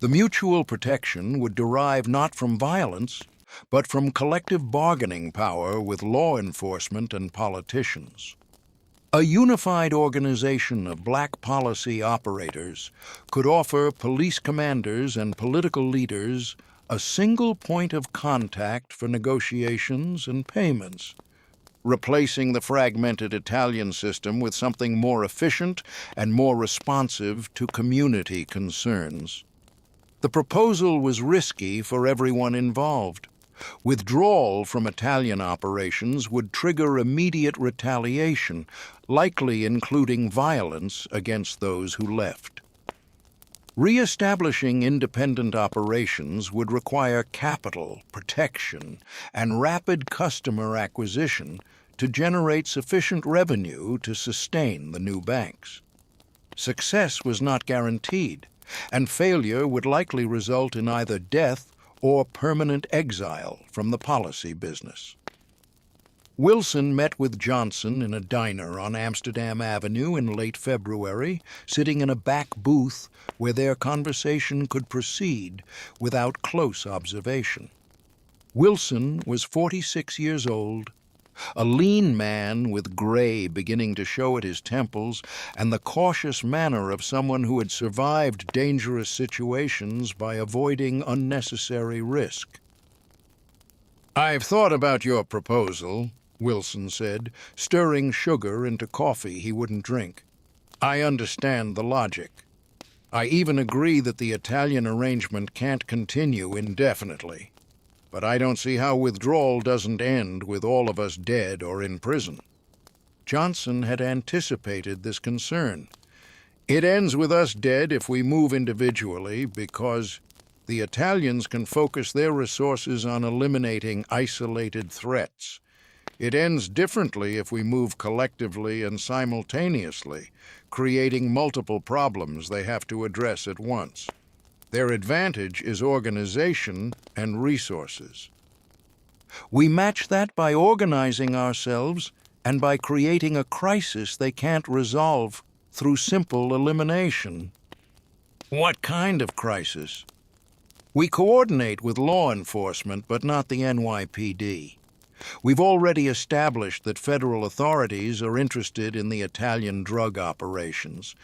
The mutual protection would derive not from violence, but from collective bargaining power with law enforcement and politicians. A unified organization of black policy operators could offer police commanders and political leaders a single point of contact for negotiations and payments, replacing the fragmented Italian system with something more efficient and more responsive to community concerns. The proposal was risky for everyone involved. Withdrawal from Italian operations would trigger immediate retaliation, likely including violence against those who left. Re-establishing independent operations would require capital, protection, and rapid customer acquisition to generate sufficient revenue to sustain the new banks. Success was not guaranteed, and failure would likely result in either death or permanent exile from the policy business. Wilson met with Johnson in a diner on Amsterdam Avenue in late February, sitting in a back booth where their conversation could proceed without close observation. Wilson was 46 years old, a lean man with gray beginning to show at his temples and the cautious manner of someone who had survived dangerous situations by avoiding unnecessary risk. "I've thought about your proposal," Wilson said, stirring sugar into coffee he wouldn't drink. "I understand the logic. I even agree that the Italian arrangement can't continue indefinitely. But I don't see how withdrawal doesn't end with all of us dead or in prison." Johnson had anticipated this concern. "It ends with us dead if we move individually because the Italians can focus their resources on eliminating isolated threats. It ends differently if we move collectively and simultaneously, creating multiple problems they have to address at once. Their advantage is organization and resources. We match that by organizing ourselves and by creating a crisis they can't resolve through simple elimination. What kind of crisis? We coordinate with law enforcement, but not the NYPD. We've already established that federal authorities are interested in the Italian drug operations.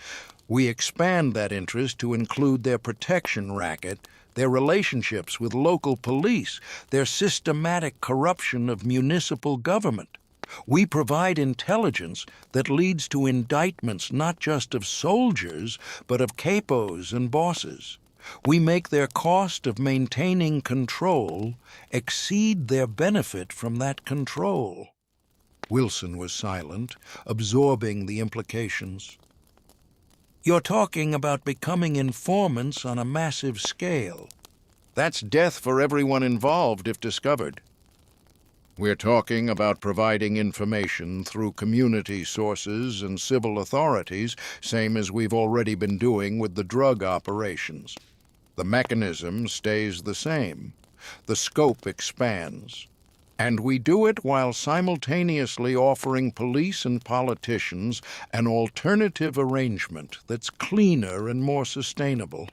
We expand that interest to include their protection racket, their relationships with local police, their systematic corruption of municipal government. We provide intelligence that leads to indictments not just of soldiers, but of capos and bosses. We make their cost of maintaining control exceed their benefit from that control. Wilson was silent, absorbing the implications. You're talking about becoming informants on a massive scale. That's death for everyone involved if discovered. We're talking about providing information through community sources and civil authorities, same as we've already been doing with the drug operations. The mechanism stays the same. The scope expands. And we do it while simultaneously offering police and politicians an alternative arrangement that's cleaner and more sustainable.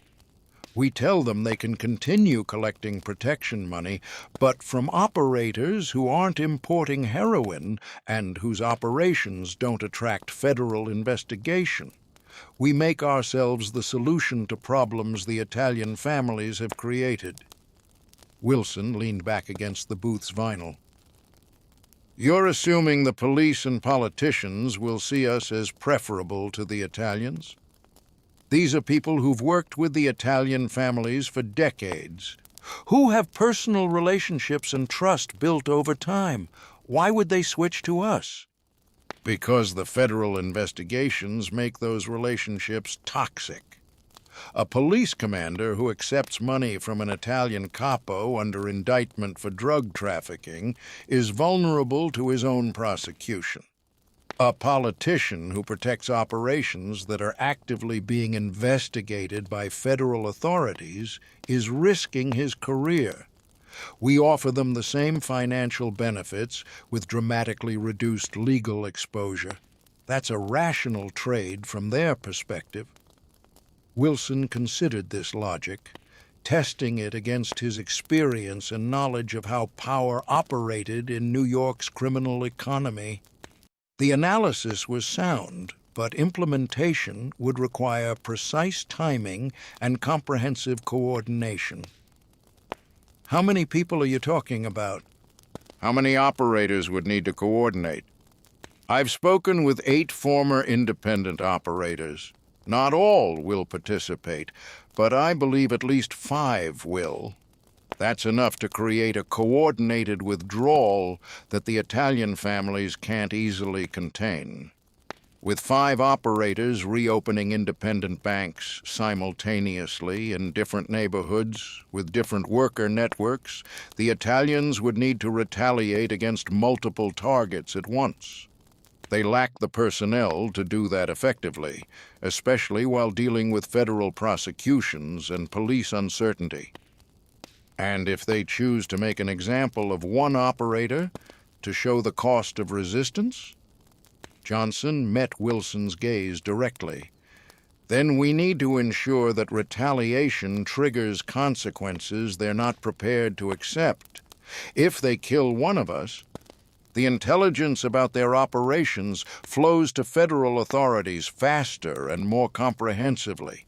We tell them they can continue collecting protection money, but from operators who aren't importing heroin and whose operations don't attract federal investigation. We make ourselves the solution to problems the Italian families have created. Wilson leaned back against the booth's vinyl. You're assuming the police and politicians will see us as preferable to the Italians? These are people who've worked with the Italian families for decades, who have personal relationships and trust built over time. Why would they switch to us? Because the federal investigations make those relationships toxic. A police commander who accepts money from an Italian capo under indictment for drug trafficking is vulnerable to his own prosecution. A politician who protects operations that are actively being investigated by federal authorities is risking his career. We offer them the same financial benefits with dramatically reduced legal exposure. That's a rational trade from their perspective. Wilson considered this logic, testing it against his experience and knowledge of how power operated in New York's criminal economy. The analysis was sound, but implementation would require precise timing and comprehensive coordination. How many people are you talking about? How many operators would need to coordinate? I've spoken with 8 former independent operators. Not all will participate, but I believe at least 5 will. That's enough to create a coordinated withdrawal that the Italian families can't easily contain. With 5 operators reopening independent banks simultaneously in different neighborhoods with different worker networks, the Italians would need to retaliate against multiple targets at once. They lack the personnel to do that effectively, especially while dealing with federal prosecutions and police uncertainty. And if they choose to make an example of one operator to show the cost of resistance? Johnson met Wilson's gaze directly. Then we need to ensure that retaliation triggers consequences they're not prepared to accept. If they kill one of us, the intelligence about their operations flows to federal authorities faster and more comprehensively.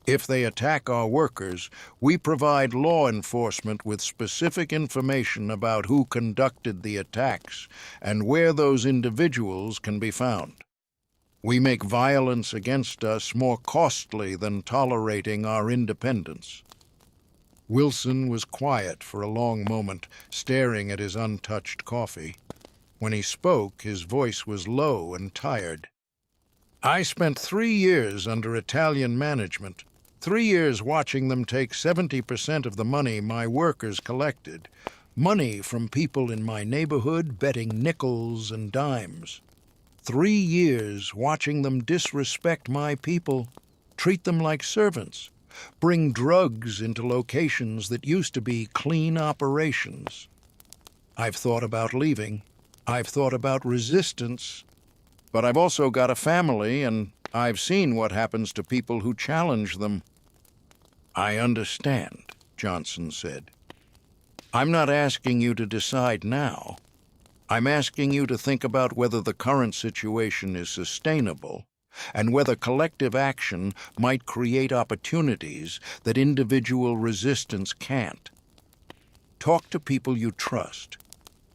If they attack our workers, we provide law enforcement with specific information about who conducted the attacks and where those individuals can be found. We make violence against us more costly than tolerating our independence. Wilson was quiet for a long moment, staring at his untouched coffee. When he spoke, his voice was low and tired. I spent 3 years under Italian management. 3 years watching them take 70% of the money my workers collected. Money from people in my neighborhood betting nickels and dimes. 3 years watching them disrespect my people, treat them like servants, bring drugs into locations that used to be clean operations. I've thought about leaving. I've thought about resistance. But I've also got a family, and I've seen what happens to people who challenge them. I understand, Johnson said. I'm not asking you to decide now. I'm asking you to think about whether the current situation is sustainable and whether collective action might create opportunities that individual resistance can't. Talk to people you trust.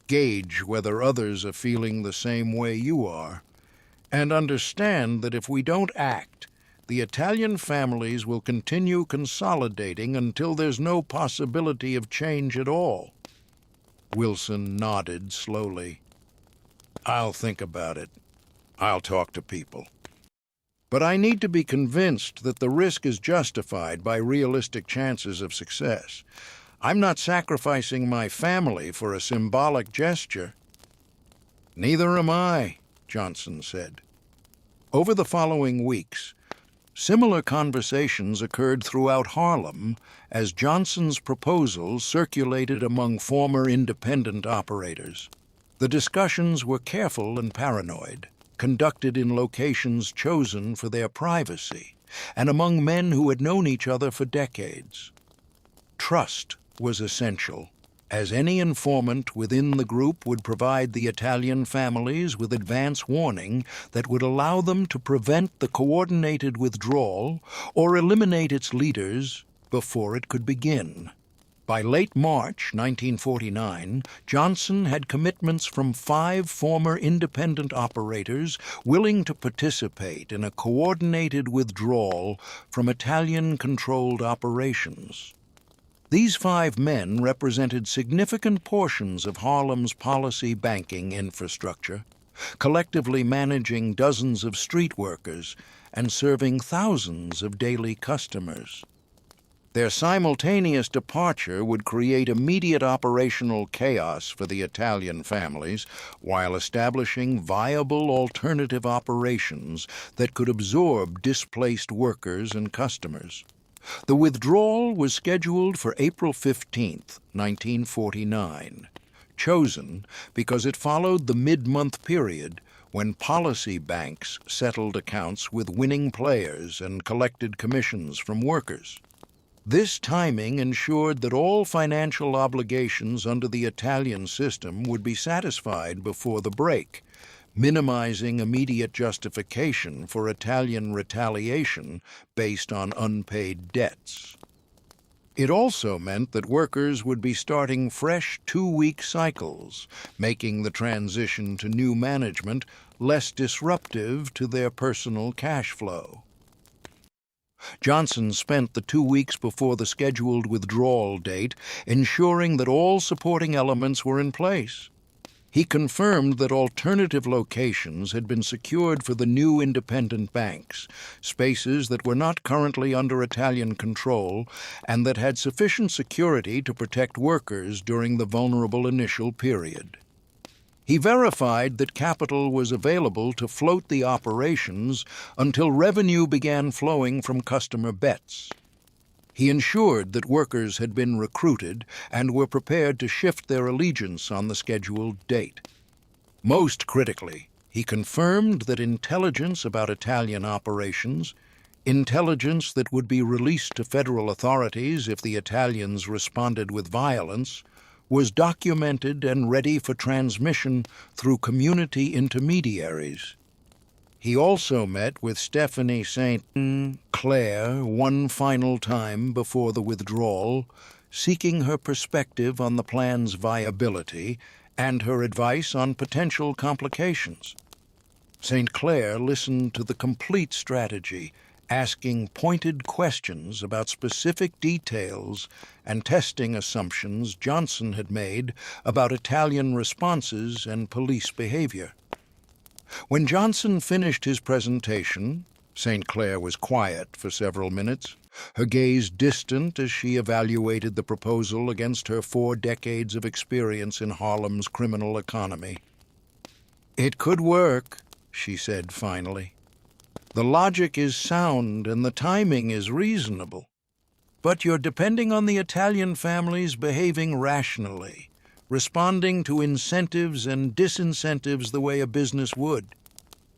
Gauge whether others are feeling the same way you are. And understand that if we don't act, the Italian families will continue consolidating until there's no possibility of change at all. Wilson nodded slowly. I'll think about it. I'll talk to people. But I need to be convinced that the risk is justified by realistic chances of success. I'm not sacrificing my family for a symbolic gesture. Neither am I, Johnson said. Over the following weeks, similar conversations occurred throughout Harlem as Johnson's proposal circulated among former independent operators. The discussions were careful and paranoid, conducted in locations chosen for their privacy, and among men who had known each other for decades. Trust was essential, as any informant within the group would provide the Italian families with advance warning that would allow them to prevent the coordinated withdrawal or eliminate its leaders before it could begin. By late March 1949, Johnson had commitments from 5 former independent operators willing to participate in a coordinated withdrawal from Italian-controlled operations. These 5 men represented significant portions of Harlem's policy banking infrastructure, collectively managing dozens of street workers and serving thousands of daily customers. Their simultaneous departure would create immediate operational chaos for the Italian families while establishing viable alternative operations that could absorb displaced workers and customers. The withdrawal was scheduled for April 15, 1949, chosen because it followed the mid-month period when policy banks settled accounts with winning players and collected commissions from workers. This timing ensured that all financial obligations under the Italian system would be satisfied before the break, minimizing immediate justification for Italian retaliation based on unpaid debts. It also meant that workers would be starting fresh 2-week cycles, making the transition to new management less disruptive to their personal cash flow. Johnson spent the 2 weeks before the scheduled withdrawal date ensuring that all supporting elements were in place. He confirmed that alternative locations had been secured for the new independent banks, spaces that were not currently under Italian control and that had sufficient security to protect workers during the vulnerable initial period. He verified that capital was available to float the operations until revenue began flowing from customer bets. He ensured that workers had been recruited and were prepared to shift their allegiance on the scheduled date. Most critically, he confirmed that intelligence about Italian operations, intelligence that would be released to federal authorities if the Italians responded with violence, was documented and ready for transmission through community intermediaries. He also met with Stephanie St. Clair one final time before the withdrawal, seeking her perspective on the plan's viability and her advice on potential complications. St. Clair listened to the complete strategy, asking pointed questions about specific details and testing assumptions Johnson had made about Italian responses and police behavior. When Johnson finished his presentation, St. Clair was quiet for several minutes. her gaze distant as she evaluated the proposal against her 4 decades of experience in Harlem's criminal economy. "It could work," she said finally. "The logic is sound and the timing is reasonable. But you're depending on the Italian families behaving rationally, responding to incentives and disincentives the way a business would.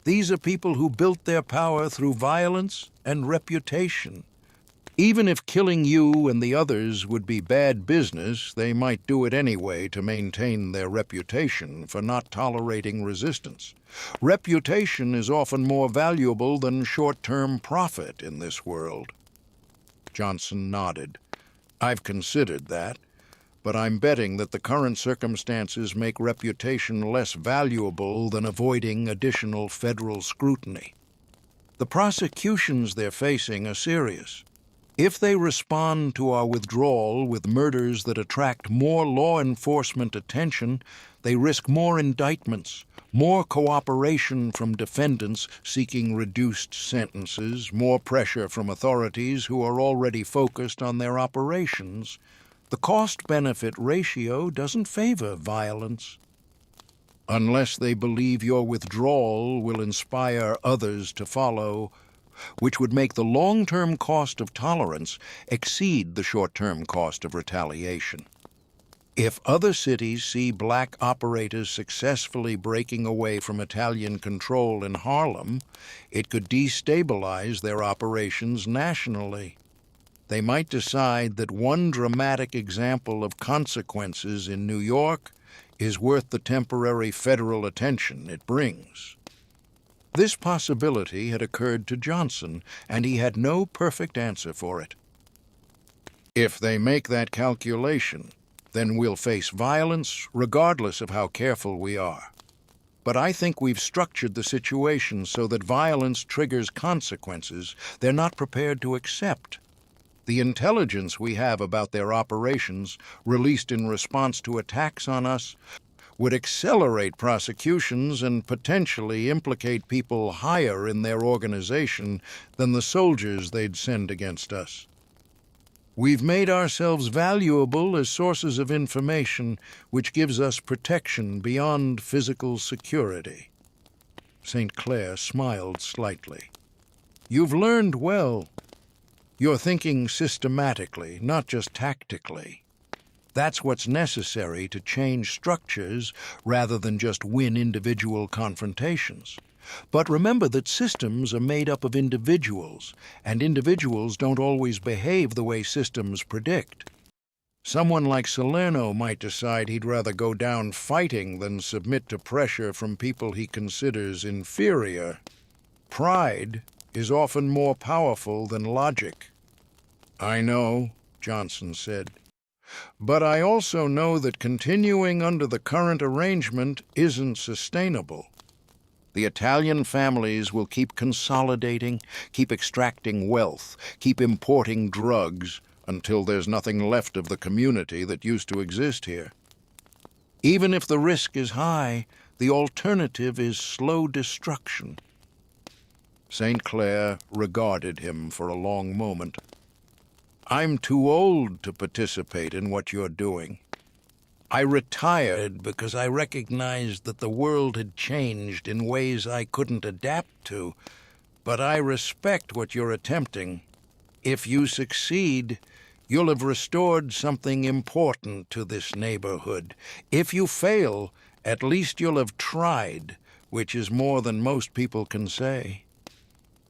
These are people who built their power through violence and reputation. Even if killing you and the others would be bad business, they might do it anyway to maintain their reputation for not tolerating resistance. Reputation is often more valuable than short-term profit in this world." Johnson nodded. "I've considered that, but I'm betting that the current circumstances make reputation less valuable than avoiding additional federal scrutiny. The prosecutions they're facing are serious. If they respond to our withdrawal with murders that attract more law enforcement attention, they risk more indictments, more cooperation from defendants seeking reduced sentences, more pressure from authorities who are already focused on their operations. The cost-benefit ratio doesn't favor violence. Unless they believe your withdrawal will inspire others to follow, which would make the long-term cost of tolerance exceed the short-term cost of retaliation. If other cities see black operators successfully breaking away from Italian control in Harlem, it could destabilize their operations nationally. They might decide that one dramatic example of consequences in New York is worth the temporary federal attention it brings. This possibility had occurred to Johnson, and he had no perfect answer for it. If they make that calculation, then we'll face violence regardless of how careful we are. But I think we've structured the situation so that violence triggers consequences they're not prepared to accept. The intelligence we have about their operations, released in response to attacks on us, would accelerate prosecutions and potentially implicate people higher in their organization than the soldiers they'd send against us. We've made ourselves valuable as sources of information, which gives us protection beyond physical security." St. Clair smiled slightly. "You've learned well. You're thinking systematically, not just tactically. That's what's necessary to change structures rather than just win individual confrontations. But remember that systems are made up of individuals, and individuals don't always behave the way systems predict. Someone like Salerno might decide he'd rather go down fighting than submit to pressure from people he considers inferior. Pride is often more powerful than logic." "I know," Johnson said. "But I also know that continuing under the current arrangement isn't sustainable. The Italian families will keep consolidating, keep extracting wealth, keep importing drugs, until there's nothing left of the community that used to exist here. Even if the risk is high, the alternative is slow destruction." St. Clair regarded him for a long moment. "I'm too old to participate in what you're doing. I retired because I recognized that the world had changed in ways I couldn't adapt to, but I respect what you're attempting. If you succeed, you'll have restored something important to this neighborhood. If you fail, at least you'll have tried, which is more than most people can say."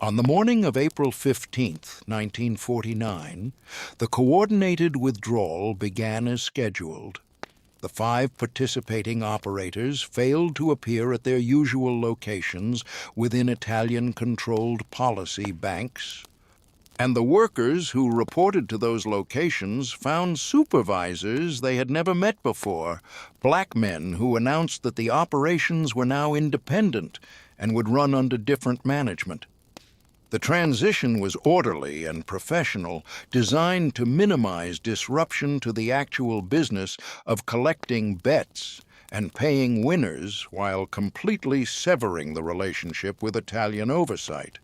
On the morning of April 15th, 1949, the coordinated withdrawal began as scheduled. The 5 participating operators failed to appear at their usual locations within Italian-controlled policy banks, and the workers who reported to those locations found supervisors they had never met before, black men who announced that the operations were now independent and would run under different management. The transition was orderly and professional, designed to minimize disruption to the actual business of collecting bets and paying winners while completely severing the relationship with Italian oversight.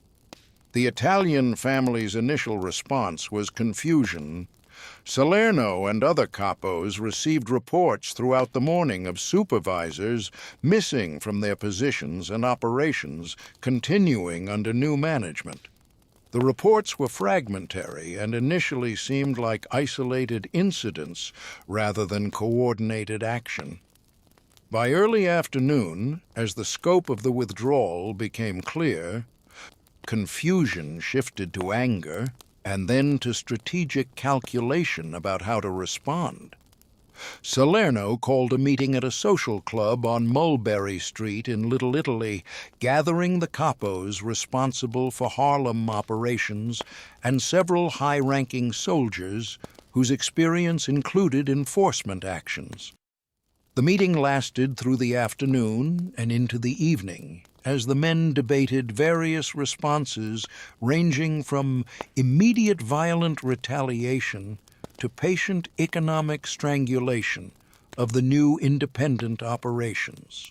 The Italian family's initial response was confusion. Salerno and other capos received reports throughout the morning of supervisors missing from their positions and operations continuing under new management. The reports were fragmentary and initially seemed like isolated incidents rather than coordinated action. By early afternoon, as the scope of the withdrawal became clear, confusion shifted to anger and then to strategic calculation about how to respond. Salerno called a meeting at a social club on Mulberry Street in Little Italy, gathering the capos responsible for Harlem operations and several high-ranking soldiers whose experience included enforcement actions. The meeting lasted through the afternoon and into the evening, as the men debated various responses ranging from immediate violent retaliation to patient economic strangulation of the new independent operations.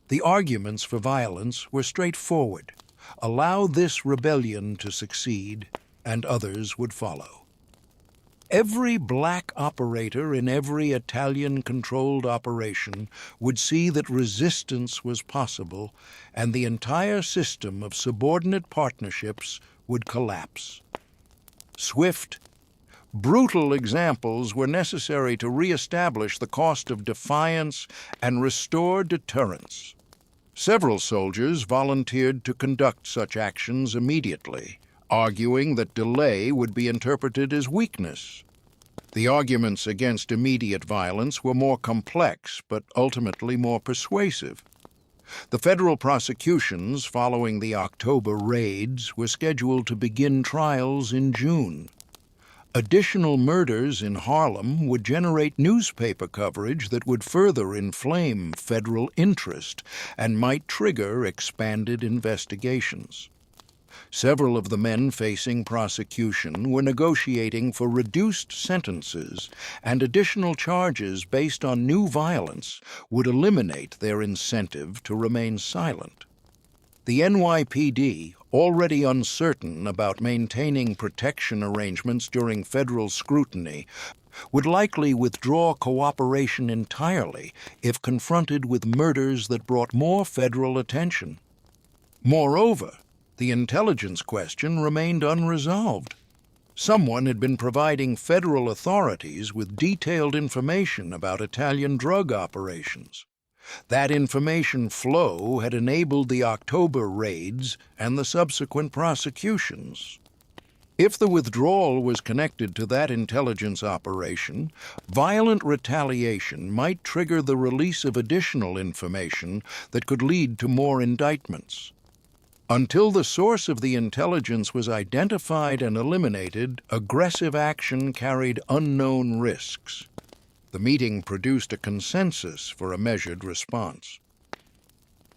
The arguments for violence were straightforward. Allow this rebellion to succeed, and others would follow. Every black operator in every Italian-controlled operation would see that resistance was possible, and the entire system of subordinate partnerships would collapse. Swift, brutal examples were necessary to re-establish the cost of defiance and restore deterrence. Several soldiers volunteered to conduct such actions immediately, arguing that delay would be interpreted as weakness. The arguments against immediate violence were more complex, but ultimately more persuasive. The federal prosecutions following the October raids were scheduled to begin trials in June. Additional murders in Harlem would generate newspaper coverage that would further inflame federal interest and might trigger expanded investigations. Several of the men facing prosecution were negotiating for reduced sentences, and additional charges based on new violence would eliminate their incentive to remain silent. The NYPD, already uncertain about maintaining protection arrangements during federal scrutiny, would likely withdraw cooperation entirely if confronted with murders that brought more federal attention. Moreover, the intelligence question remained unresolved. Someone had been providing federal authorities with detailed information about Italian drug operations. That information flow had enabled the October raids and the subsequent prosecutions. If the withdrawal was connected to that intelligence operation, violent retaliation might trigger the release of additional information that could lead to more indictments. Until the source of the intelligence was identified and eliminated, aggressive action carried unknown risks. The meeting produced a consensus for a measured response.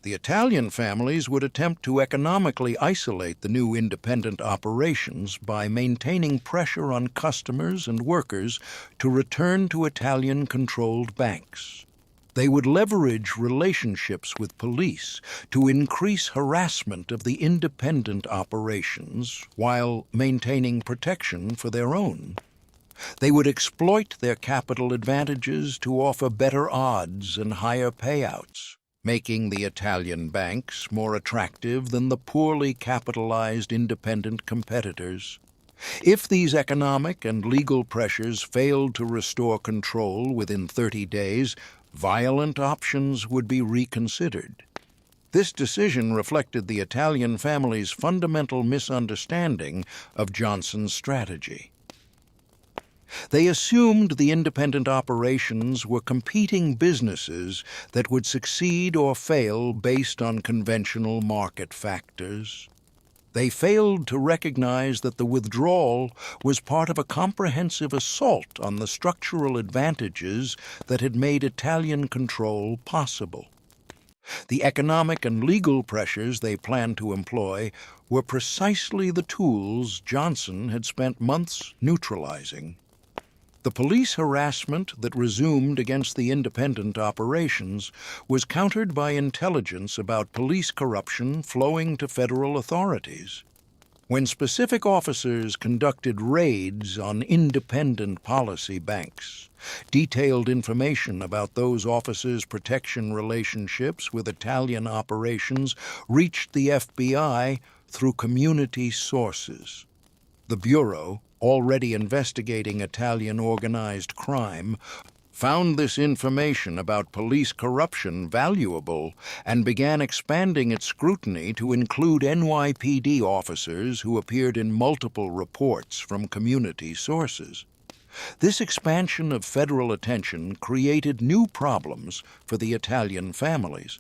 The Italian families would attempt to economically isolate the new independent operations by maintaining pressure on customers and workers to return to Italian-controlled banks. They would leverage relationships with police to increase harassment of the independent operations while maintaining protection for their own. They would exploit their capital advantages to offer better odds and higher payouts, making the Italian banks more attractive than the poorly capitalized independent competitors. If these economic and legal pressures failed to restore control within 30 days, violent options would be reconsidered. This decision reflected the Italian family's fundamental misunderstanding of Johnson's strategy. They assumed the independent operations were competing businesses that would succeed or fail based on conventional market factors. They failed to recognize that the withdrawal was part of a comprehensive assault on the structural advantages that had made Italian control possible. The economic and legal pressures they planned to employ were precisely the tools Johnson had spent months neutralizing. The police harassment that resumed against the independent operations was countered by intelligence about police corruption flowing to federal authorities. When specific officers conducted raids on independent policy banks, detailed information about those officers' protection relationships with Italian operations reached the FBI through community sources. The Bureau, already investigating Italian organized crime, found this information about police corruption valuable and began expanding its scrutiny to include NYPD officers who appeared in multiple reports from community sources. This expansion of federal attention created new problems for the Italian families.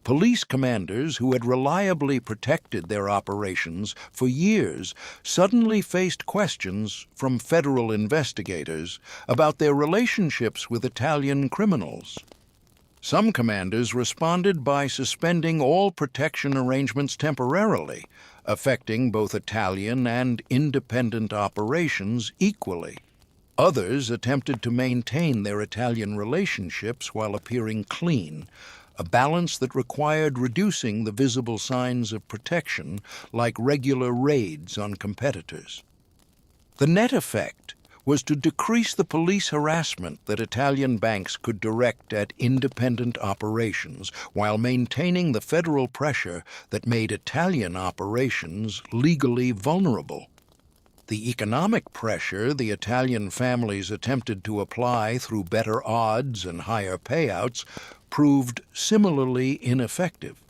Police commanders who had reliably protected their operations for years suddenly faced questions from federal investigators about their relationships with Italian criminals. Some commanders responded by suspending all protection arrangements temporarily, affecting both Italian and independent operations equally. Others attempted to maintain their Italian relationships while appearing clean, a balance that required reducing the visible signs of protection, like regular raids on competitors. The net effect was to decrease the police harassment that Italian banks could direct at independent operations while maintaining the federal pressure that made Italian operations legally vulnerable. The economic pressure the Italian families attempted to apply through better odds and higher payouts proved similarly ineffective.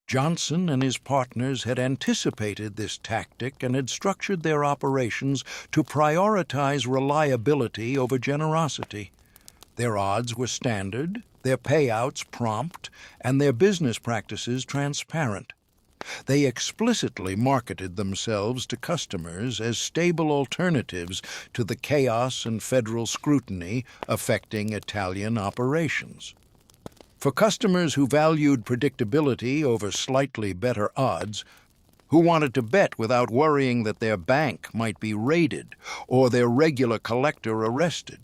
Johnson and his partners had anticipated this tactic and had structured their operations to prioritize reliability over generosity. Their odds were standard, their payouts prompt, and their business practices transparent. They explicitly marketed themselves to customers as stable alternatives to the chaos and federal scrutiny affecting Italian operations. For customers who valued predictability over slightly better odds, who wanted to bet without worrying that their bank might be raided or their regular collector arrested,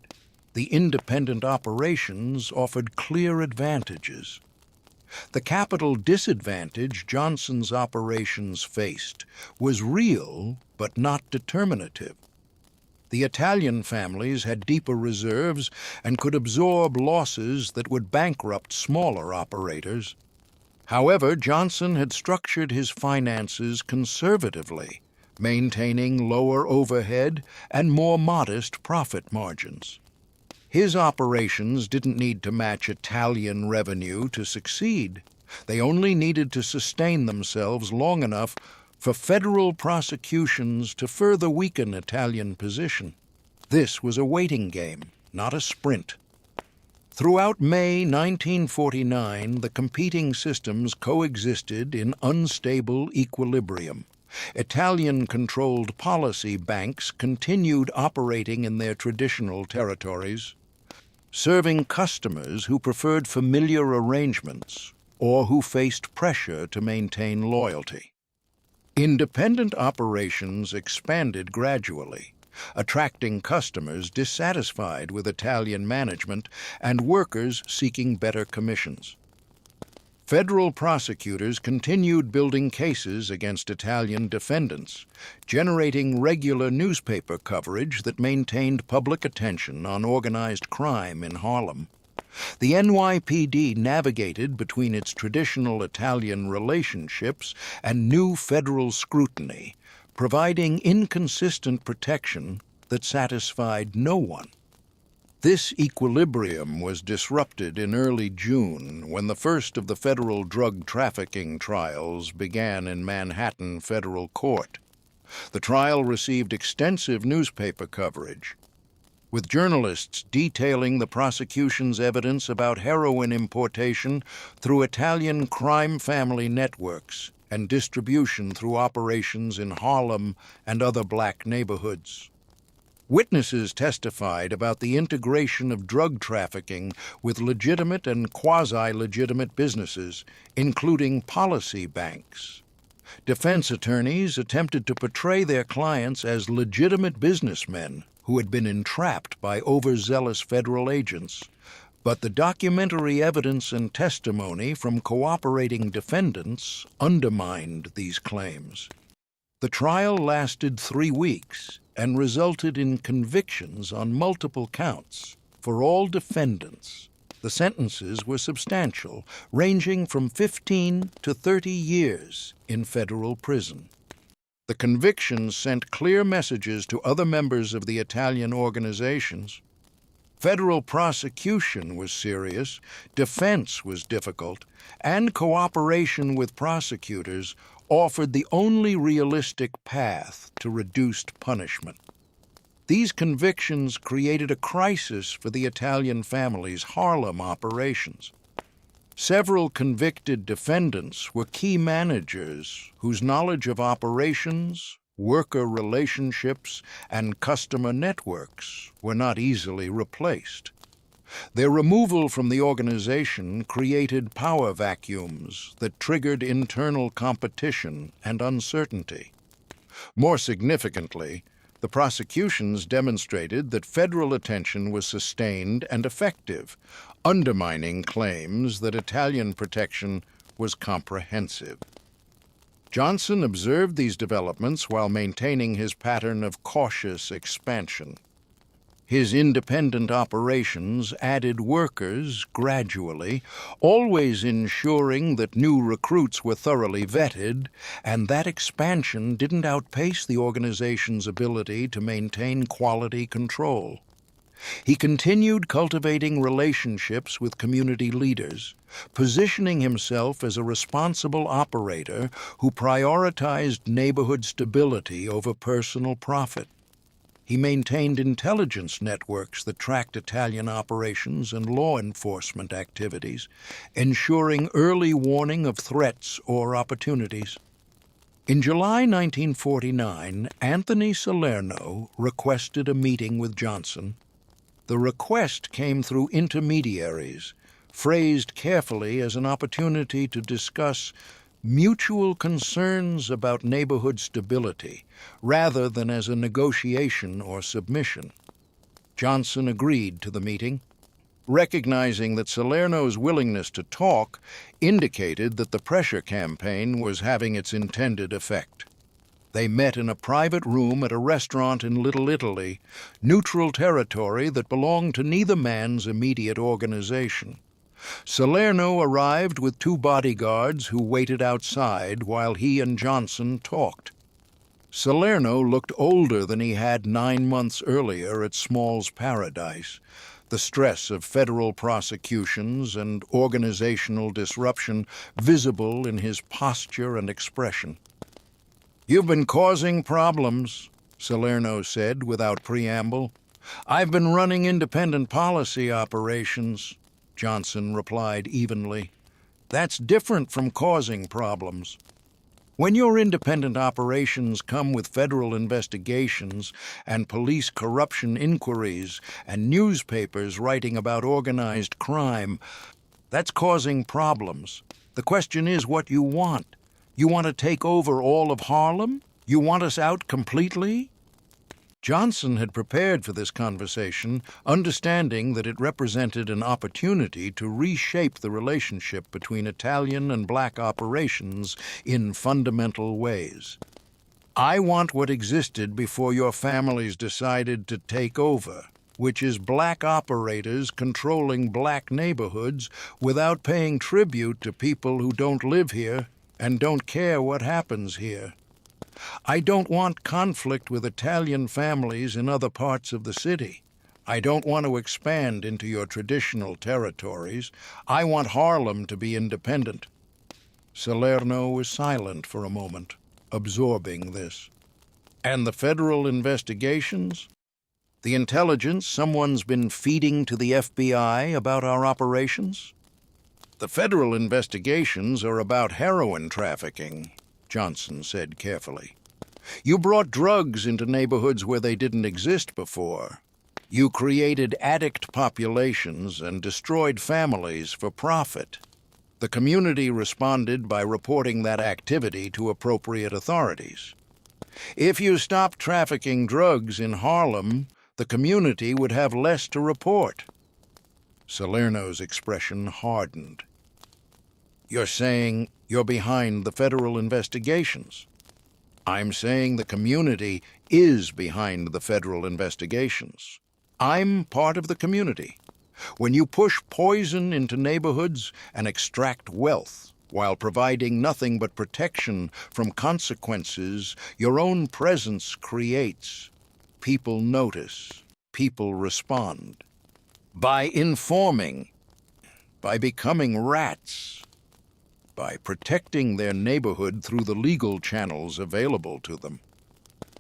the independent operations offered clear advantages. The capital disadvantage Johnson's operations faced was real but not determinative. The Italian families had deeper reserves and could absorb losses that would bankrupt smaller operators. However, Johnson had structured his finances conservatively, maintaining lower overhead and more modest profit margins. His operations didn't need to match Italian revenue to succeed. They only needed to sustain themselves long enough for federal prosecutions to further weaken Italian position. This was a waiting game, not a sprint. Throughout May 1949, the competing systems coexisted in unstable equilibrium. Italian-controlled policy banks continued operating in their traditional territories, serving customers who preferred familiar arrangements or who faced pressure to maintain loyalty. Independent operations expanded gradually, attracting customers dissatisfied with Italian management and workers seeking better commissions. Federal prosecutors continued building cases against Italian defendants, generating regular newspaper coverage that maintained public attention on organized crime in Harlem. The NYPD navigated between its traditional Italian relationships and new federal scrutiny, providing inconsistent protection that satisfied no one. This equilibrium was disrupted in early June when the first of the federal drug trafficking trials began in Manhattan Federal Court. The trial received extensive newspaper coverage, with journalists detailing the prosecution's evidence about heroin importation through Italian crime family networks and distribution through operations in Harlem and other black neighborhoods. Witnesses testified about the integration of drug trafficking with legitimate and quasi-legitimate businesses, including policy banks. Defense attorneys attempted to portray their clients as legitimate businessmen who had been entrapped by overzealous federal agents, but the documentary evidence and testimony from cooperating defendants undermined these claims. The trial lasted 3 weeks and resulted in convictions on multiple counts for all defendants. The sentences were substantial, ranging from 15 to 30 years in federal prison. The convictions sent clear messages to other members of the Italian organizations. Federal prosecution was serious, defense was difficult, and cooperation with prosecutors offered the only realistic path to reduced punishment. These convictions created a crisis for the Italian family's Harlem operations. Several convicted defendants were key managers whose knowledge of operations, worker relationships, and customer networks were not easily replaced. Their removal from the organization created power vacuums that triggered internal competition and uncertainty. More significantly, the prosecutions demonstrated that federal attention was sustained and effective, undermining claims that Italian protection was comprehensive. Johnson observed these developments while maintaining his pattern of cautious expansion. His independent operations added workers gradually, always ensuring that new recruits were thoroughly vetted, and that expansion didn't outpace the organization's ability to maintain quality control. He continued cultivating relationships with community leaders, positioning himself as a responsible operator who prioritized neighborhood stability over personal profit. He maintained intelligence networks that tracked Italian operations and law enforcement activities, ensuring early warning of threats or opportunities. In July 1949, Anthony Salerno requested a meeting with Johnson. The request came through intermediaries, phrased carefully as an opportunity to discuss mutual concerns about neighborhood stability, rather than as a negotiation or submission. Johnson agreed to the meeting, recognizing that Salerno's willingness to talk indicated that the pressure campaign was having its intended effect. They met in a private room at a restaurant in Little Italy, neutral territory that belonged to neither man's immediate organization. Salerno arrived with 2 bodyguards who waited outside while he and Johnson talked. Salerno looked older than he had 9 months earlier at Small's Paradise, the stress of federal prosecutions and organizational disruption visible in his posture and expression. "You've been causing problems," Salerno said without preamble. "I've been running independent policy operations," Johnson replied evenly. "That's different from causing problems. When your independent operations come with federal investigations and police corruption inquiries and newspapers writing about organized crime, that's causing problems. The question is what you want. You want to take over all of Harlem? You want us out completely?" Johnson had prepared for this conversation, understanding that it represented an opportunity to reshape the relationship between Italian and black operations in fundamental ways. "I want what existed before your families decided to take over, which is black operators controlling black neighborhoods without paying tribute to people who don't live here and don't care what happens here. I don't want conflict with Italian families in other parts of the city. I don't want to expand into your traditional territories. I want Harlem to be independent." Salerno was silent for a moment, absorbing this. "And the federal investigations? The intelligence someone's been feeding to the FBI about our operations?" "The federal investigations are about heroin trafficking," Johnson said carefully. "You brought drugs into neighborhoods where they didn't exist before. You created addict populations and destroyed families for profit. The community responded by reporting that activity to appropriate authorities. If you stopped trafficking drugs in Harlem, the community would have less to report." Salerno's expression hardened. "You're saying you're behind the federal investigations?" I'm saying the community is behind the federal investigations. I'm part of the community. When you push poison into neighborhoods and extract wealth while providing nothing but protection from consequences your own presence creates, people notice, people respond. By informing, by becoming rats, by protecting their neighborhood through the legal channels available to them.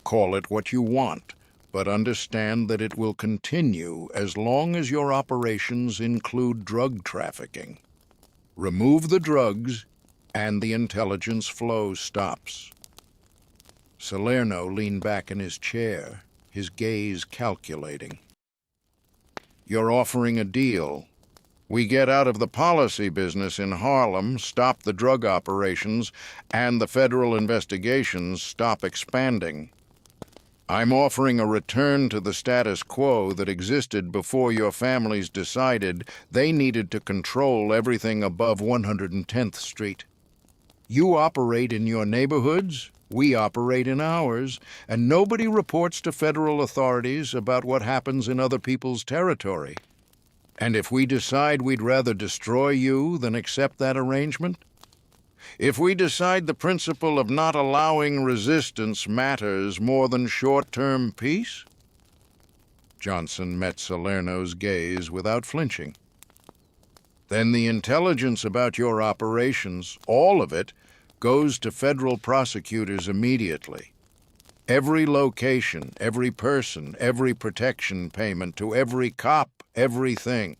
Call it what you want, but understand that it will continue as long as your operations include drug trafficking. Remove the drugs, and the intelligence flow stops. Salerno leaned back in his chair, his gaze calculating. You're offering a deal. We get out of the policy business in Harlem, stop the drug operations, and the federal investigations stop expanding. I'm offering a return to the status quo that existed before your families decided they needed to control everything above 110th Street. You operate in your neighborhoods, we operate in ours, and nobody reports to federal authorities about what happens in other people's territory. And if we decide we'd rather destroy you than accept that arrangement? If we decide the principle of not allowing resistance matters more than short-term peace? Johnson met Salerno's gaze without flinching. Then the intelligence about your operations, all of it, goes to federal prosecutors immediately. Every location, every person, every protection payment to every cop, everything.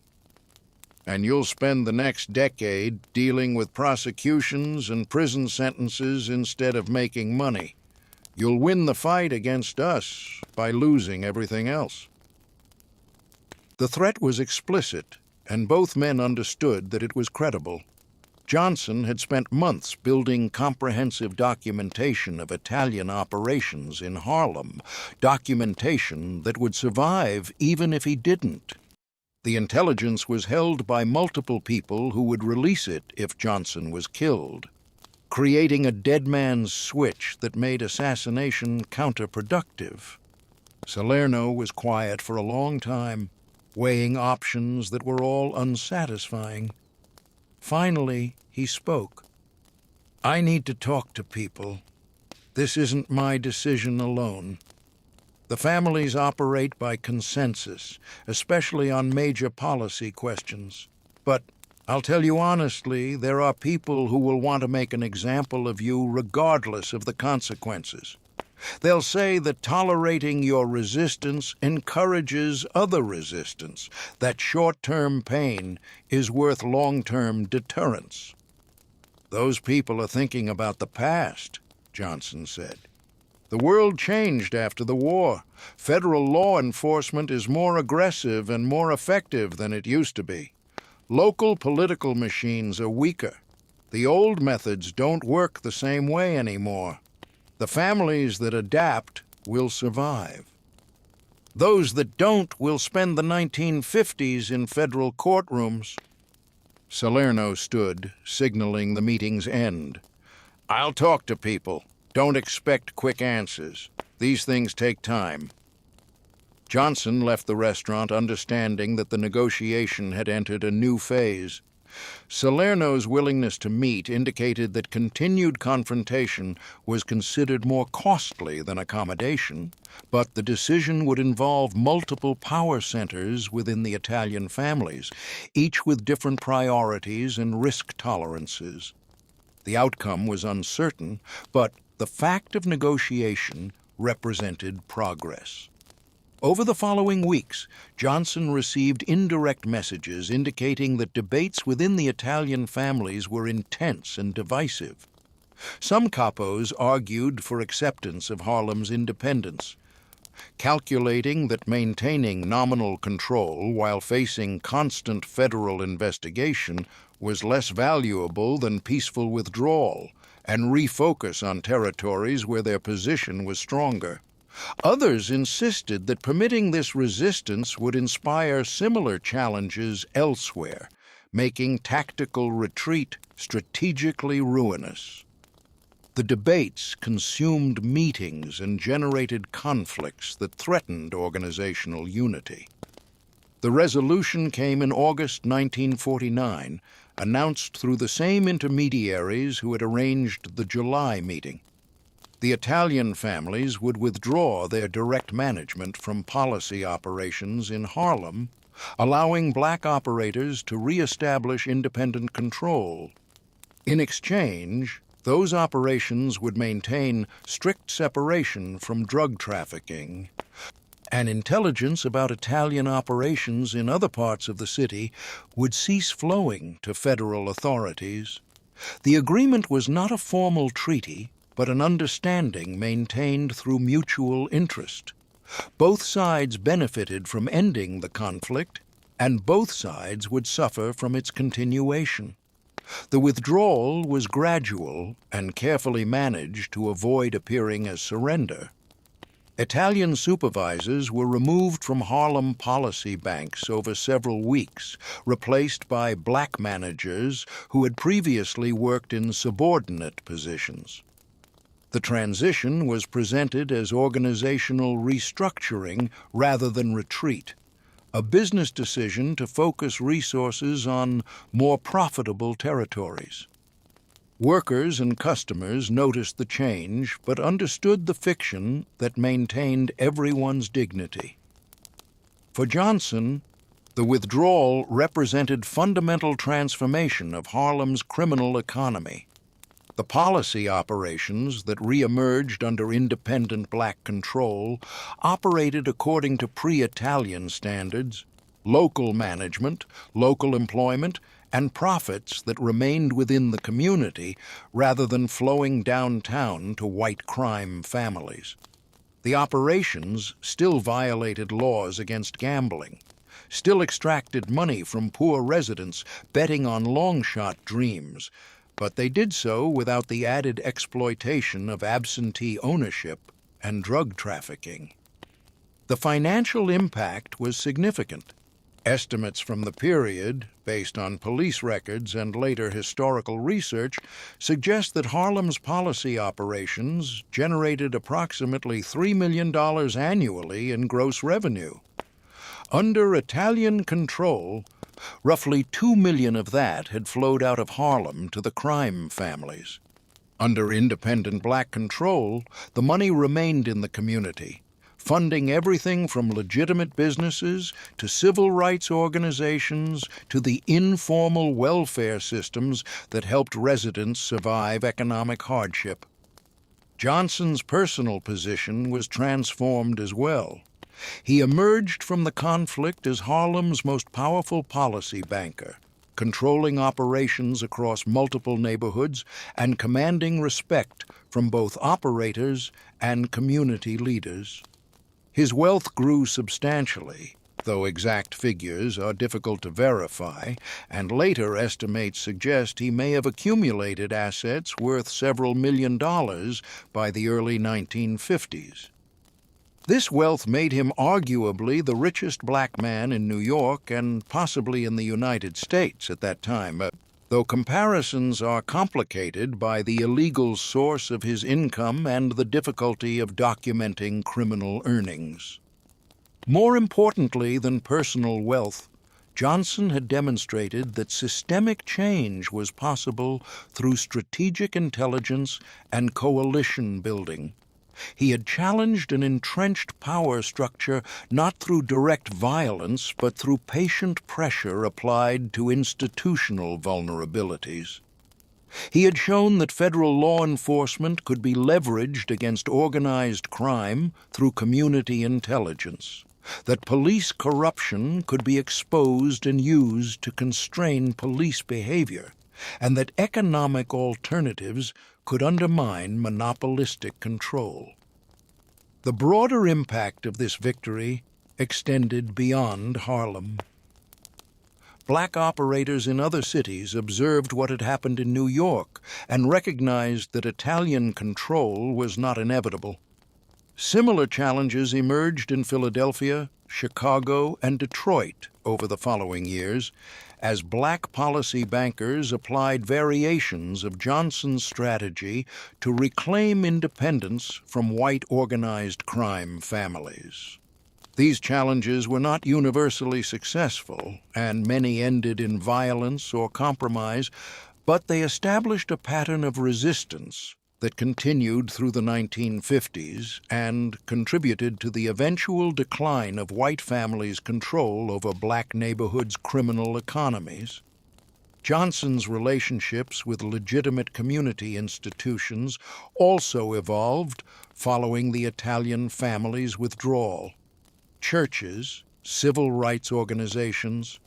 And you'll spend the next decade dealing with prosecutions and prison sentences instead of making money. You'll win the fight against us by losing everything else. The threat was explicit, and both men understood that it was credible. Johnson had spent months building comprehensive documentation of Italian operations in Harlem, documentation that would survive even if he didn't. The intelligence was held by multiple people who would release it if Johnson was killed, creating a dead man's switch that made assassination counterproductive. Salerno was quiet for a long time, weighing options that were all unsatisfying. Finally, he spoke. I need to talk to people. This isn't my decision alone. The families operate by consensus, especially on major policy questions. But I'll tell you honestly, there are people who will want to make an example of you regardless of the consequences. They'll say that tolerating your resistance encourages other resistance, that short-term pain is worth long-term deterrence. Those people are thinking about the past, Johnson said. The world changed after the war. Federal law enforcement is more aggressive and more effective than it used to be. Local political machines are weaker. The old methods don't work the same way anymore. The families that adapt will survive. Those that don't will spend the 1950s in federal courtrooms. Salerno stood, signaling the meeting's end. I'll talk to people. Don't expect quick answers. These things take time. Johnson left the restaurant understanding that the negotiation had entered a new phase. Salerno's willingness to meet indicated that continued confrontation was considered more costly than accommodation, but the decision would involve multiple power centers within the Italian families, each with different priorities and risk tolerances. The outcome was uncertain, but the fact of negotiation represented progress. Over the following weeks, Johnson received indirect messages indicating that debates within the Italian families were intense and divisive. Some capos argued for acceptance of Harlem's independence, calculating that maintaining nominal control while facing constant federal investigation was less valuable than peaceful withdrawal and refocus on territories where their position was stronger. Others insisted that permitting this resistance would inspire similar challenges elsewhere, making tactical retreat strategically ruinous. The debates consumed meetings and generated conflicts that threatened organizational unity. The resolution came in August 1949, announced through the same intermediaries who had arranged the July meeting. The Italian families would withdraw their direct management from policy operations in Harlem, allowing black operators to re-establish independent control. In exchange, those operations would maintain strict separation from drug trafficking, and intelligence about Italian operations in other parts of the city would cease flowing to federal authorities. The agreement was not a formal treaty, but an understanding maintained through mutual interest. Both sides benefited from ending the conflict, and both sides would suffer from its continuation. The withdrawal was gradual and carefully managed to avoid appearing as surrender. Italian supervisors were removed from Harlem policy banks over several weeks, replaced by black managers who had previously worked in subordinate positions. The transition was presented as organizational restructuring rather than retreat, a business decision to focus resources on more profitable territories. Workers and customers noticed the change, but understood the fiction that maintained everyone's dignity. For Johnson, the withdrawal represented fundamental transformation of Harlem's criminal economy. The policy operations that re-emerged under independent black control operated according to pre-Italian standards, local management, local employment, and profits that remained within the community rather than flowing downtown to white crime families. The operations still violated laws against gambling, still extracted money from poor residents betting on long-shot dreams, but they did so without the added exploitation of absentee ownership and drug trafficking. The financial impact was significant. Estimates from the period, based on police records and later historical research, suggest that Harlem's policy operations generated approximately $3 million annually in gross revenue. Under Italian control, roughly $2 million of that had flowed out of Harlem to the crime families. Under independent black control, the money remained in the community, funding everything from legitimate businesses to civil rights organizations to the informal welfare systems that helped residents survive economic hardship. Johnson's personal position was transformed as well. He emerged from the conflict as Harlem's most powerful policy banker, controlling operations across multiple neighborhoods and commanding respect from both operators and community leaders. His wealth grew substantially, though exact figures are difficult to verify, and later estimates suggest he may have accumulated assets worth several $1 million by the early 1950s. This wealth made him arguably the richest black man in New York and possibly in the United States at that time, though comparisons are complicated by the illegal source of his income and the difficulty of documenting criminal earnings. More importantly than personal wealth, Johnson had demonstrated that systemic change was possible through strategic intelligence and coalition building. He had challenged an entrenched power structure not through direct violence, but through patient pressure applied to institutional vulnerabilities. He had shown that federal law enforcement could be leveraged against organized crime through community intelligence, that police corruption could be exposed and used to constrain police behavior, and that economic alternatives could undermine monopolistic control. The broader impact of this victory extended beyond Harlem. Black operators in other cities observed what had happened in New York and recognized that Italian control was not inevitable. Similar challenges emerged in Philadelphia, Chicago, and Detroit over the following years, as black policy bankers applied variations of Johnson's strategy to reclaim independence from white organized crime families. These challenges were not universally successful, and many ended in violence or compromise, but they established a pattern of resistance that continued through the 1950s and contributed to the eventual decline of white families' control over black neighborhoods' criminal economies. Johnson's relationships with legitimate community institutions also evolved following the Italian family's withdrawal. Churches, civil rights organizations,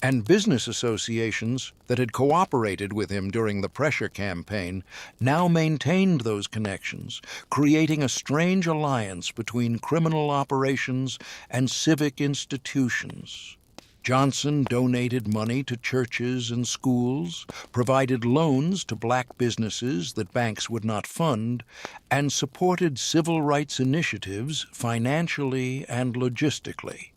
and business associations that had cooperated with him during the pressure campaign now maintained those connections, creating a strange alliance between criminal operations and civic institutions. Johnson donated money to churches and schools, provided loans to black businesses that banks would not fund, and supported civil rights initiatives financially and logistically.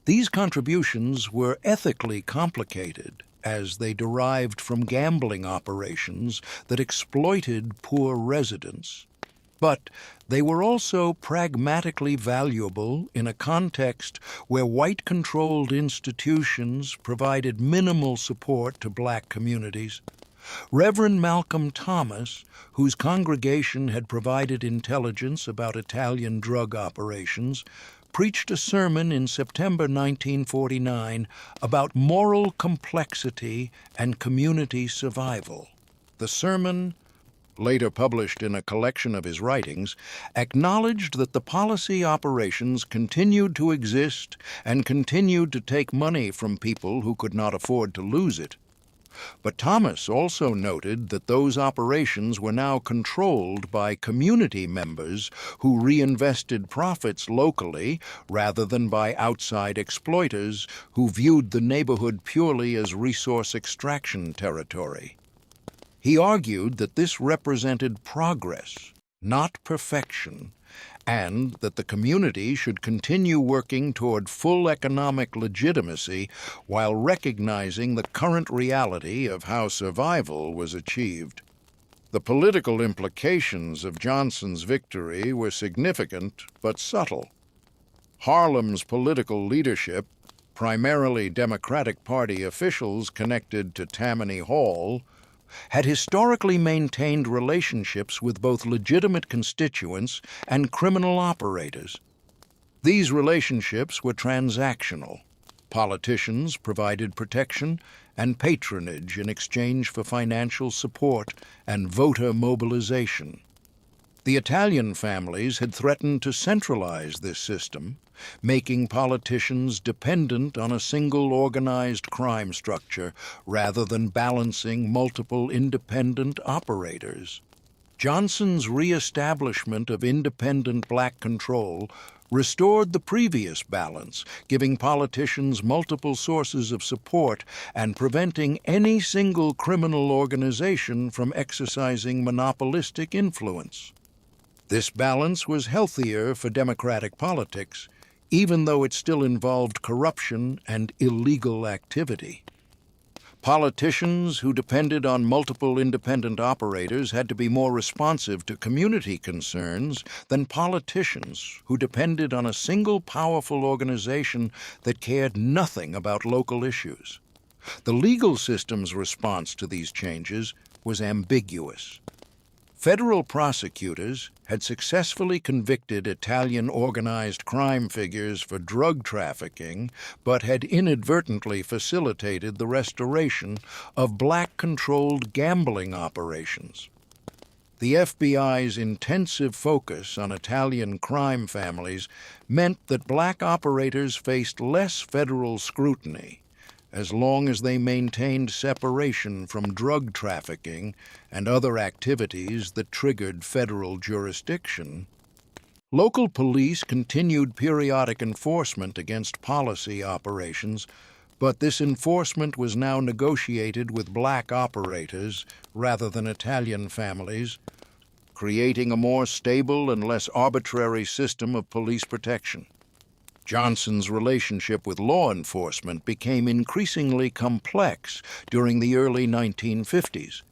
These contributions were ethically complicated, as they derived from gambling operations that exploited poor residents. But they were also pragmatically valuable in a context where white-controlled institutions provided minimal support to black communities. Reverend Malcolm Thomas, whose congregation had provided intelligence about Italian drug operations, preached a sermon in September 1949 about moral complexity and community survival. The sermon, later published in a collection of his writings, acknowledged that the policy operations continued to exist and continued to take money from people who could not afford to lose it. But Thomas also noted that those operations were now controlled by community members who reinvested profits locally rather than by outside exploiters who viewed the neighborhood purely as resource extraction territory. He argued that this represented progress, not perfection, and that the community should continue working toward full economic legitimacy while recognizing the current reality of how survival was achieved. The political implications of Johnson's victory were significant but subtle. Harlem's political leadership, primarily Democratic Party officials connected to Tammany Hall, had historically maintained relationships with both legitimate constituents and criminal operators. These relationships were transactional. Politicians provided protection and patronage in exchange for financial support and voter mobilization. The Italian families had threatened to centralize this system, making politicians dependent on a single organized crime structure rather than balancing multiple independent operators. Johnson's reestablishment of independent black control restored the previous balance, giving politicians multiple sources of support and preventing any single criminal organization from exercising monopolistic influence. This balance was healthier for democratic politics, even though it still involved corruption and illegal activity. Politicians who depended on multiple independent operators had to be more responsive to community concerns than politicians who depended on a single powerful organization that cared nothing about local issues. The legal system's response to these changes was ambiguous. Federal prosecutors had successfully convicted Italian organized crime figures for drug trafficking, but had inadvertently facilitated the restoration of black-controlled gambling operations. The FBI's intensive focus on Italian crime families meant that black operators faced less federal scrutiny, as long as they maintained separation from drug trafficking and other activities that triggered federal jurisdiction. Local police continued periodic enforcement against policy operations, but this enforcement was now negotiated with black operators rather than Italian families, creating a more stable and less arbitrary system of police protection. Johnson's relationship with law enforcement became increasingly complex during the early 1950s.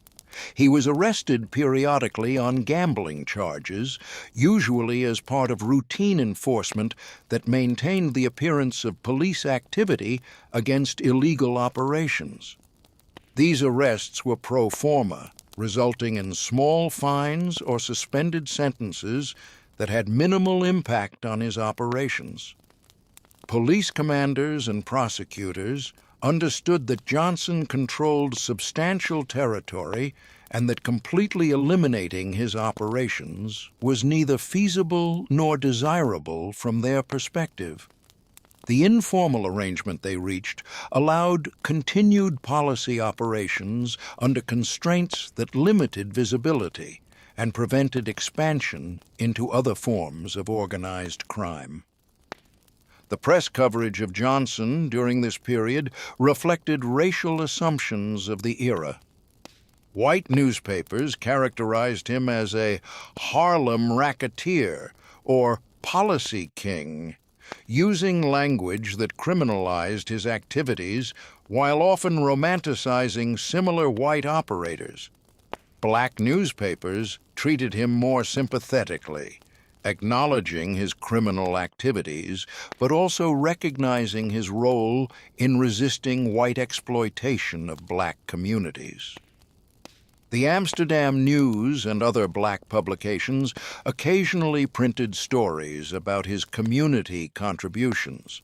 He was arrested periodically on gambling charges, usually as part of routine enforcement that maintained the appearance of police activity against illegal operations. These arrests were pro forma, resulting in small fines or suspended sentences that had minimal impact on his operations. Police commanders and prosecutors understood that Johnson controlled substantial territory and that completely eliminating his operations was neither feasible nor desirable from their perspective. The informal arrangement they reached allowed continued policy operations under constraints that limited visibility and prevented expansion into other forms of organized crime. The press coverage of Johnson during this period reflected racial assumptions of the era. White newspapers characterized him as a Harlem racketeer or policy king, using language that criminalized his activities while often romanticizing similar white operators. Black newspapers treated him more sympathetically, acknowledging his criminal activities, but also recognizing his role in resisting white exploitation of black communities. The Amsterdam News and other black publications occasionally printed stories about his community contributions,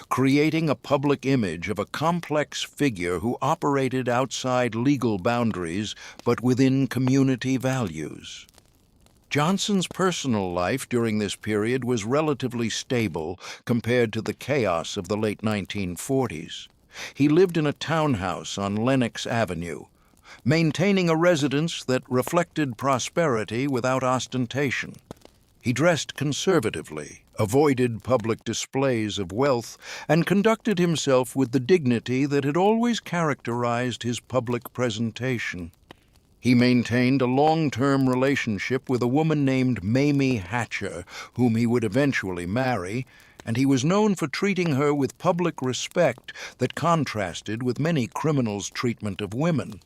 creating a public image of a complex figure who operated outside legal boundaries but within community values. Johnson's personal life during this period was relatively stable compared to the chaos of the late 1940s. He lived in a townhouse on Lenox Avenue, maintaining a residence that reflected prosperity without ostentation. He dressed conservatively, avoided public displays of wealth, and conducted himself with the dignity that had always characterized his public presentation. He maintained a long-term relationship with a woman named Mamie Hatcher, whom he would eventually marry, and he was known for treating her with public respect that contrasted with many criminals' treatment of women.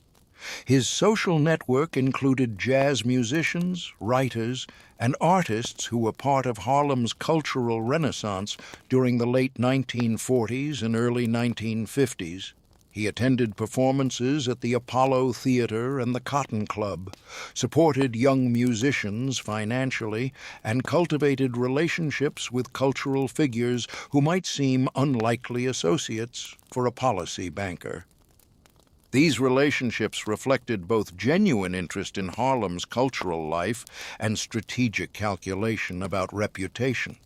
His social network included jazz musicians, writers, and artists who were part of Harlem's cultural renaissance during the late 1940s and early 1950s. He attended performances at the Apollo Theater and the Cotton Club, supported young musicians financially, and cultivated relationships with cultural figures who might seem unlikely associates for a policy banker. These relationships reflected both genuine interest in Harlem's cultural life and strategic calculation about reputation.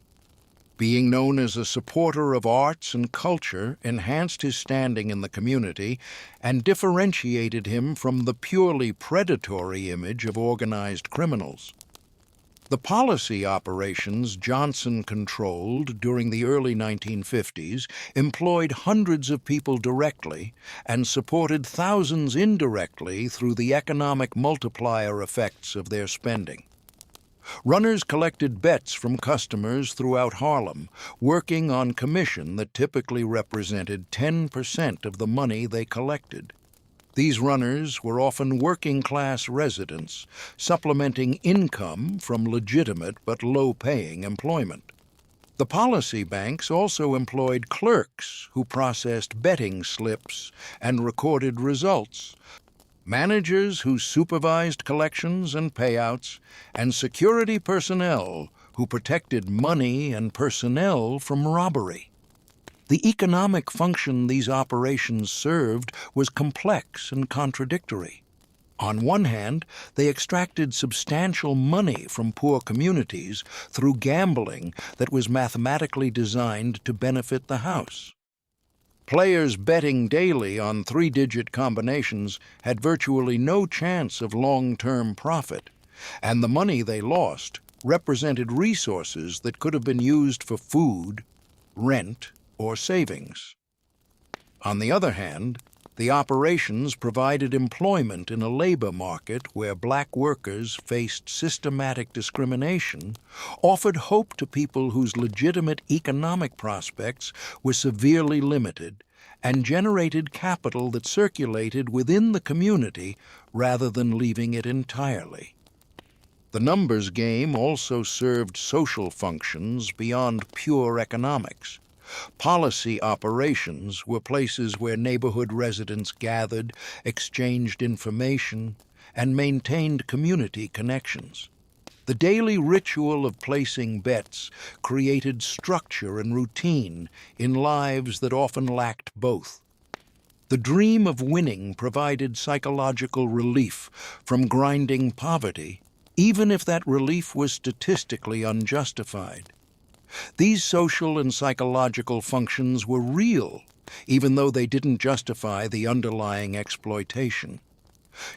Being known as a supporter of arts and culture enhanced his standing in the community and differentiated him from the purely predatory image of organized criminals. The policy operations Johnson controlled during the early 1950s employed hundreds of people directly and supported thousands indirectly through the economic multiplier effects of their spending. Runners collected bets from customers throughout Harlem, working on commission that typically represented 10% of the money they collected. These runners were often working-class residents, supplementing income from legitimate but low-paying employment. The policy banks also employed clerks who processed betting slips and recorded results, managers who supervised collections and payouts, and security personnel who protected money and personnel from robbery. The economic function these operations served was complex and contradictory. On one hand, they extracted substantial money from poor communities through gambling that was mathematically designed to benefit the house. Players betting daily on three-digit combinations had virtually no chance of long-term profit, and the money they lost represented resources that could have been used for food, rent, or savings. On the other hand, The operations provided employment in a labor market where black workers faced systematic discrimination, offered hope to people whose legitimate economic prospects were severely limited, and generated capital that circulated within the community rather than leaving it entirely. The numbers game also served social functions beyond pure economics. Policy operations were places where neighborhood residents gathered, exchanged information, and maintained community connections. The daily ritual of placing bets created structure and routine in lives that often lacked both. The dream of winning provided psychological relief from grinding poverty, even if that relief was statistically unjustified. These social and psychological functions were real, even though they didn't justify the underlying exploitation.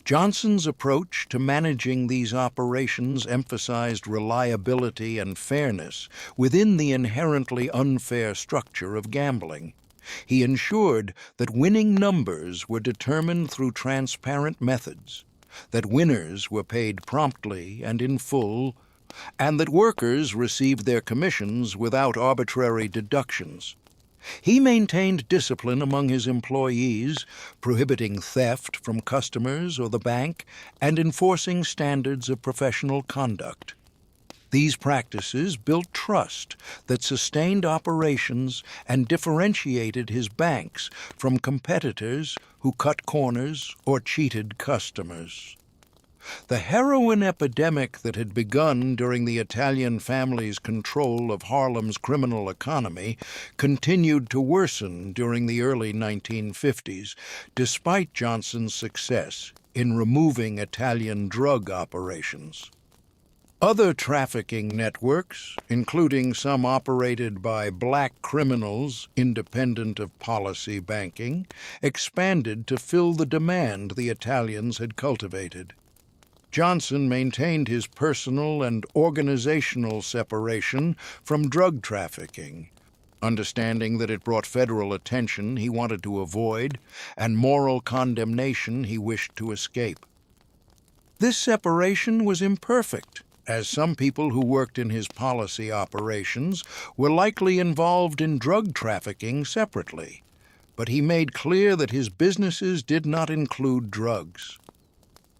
Johnson's approach to managing these operations emphasized reliability and fairness within the inherently unfair structure of gambling. He ensured that winning numbers were determined through transparent methods, that winners were paid promptly and in full, and that workers received their commissions without arbitrary deductions. He maintained discipline among his employees, prohibiting theft from customers or the bank, and enforcing standards of professional conduct. These practices built trust that sustained operations and differentiated his banks from competitors who cut corners or cheated customers. The heroin epidemic that had begun during the Italian family's control of Harlem's criminal economy continued to worsen during the early 1950s, despite Johnson's success in removing Italian drug operations. Other trafficking networks, including some operated by black criminals independent of policy banking, expanded to fill the demand the Italians had cultivated. Johnson maintained his personal and organizational separation from drug trafficking, understanding that it brought federal attention he wanted to avoid and moral condemnation he wished to escape. This separation was imperfect, as some people who worked in his policy operations were likely involved in drug trafficking separately, but he made clear that his businesses did not include drugs.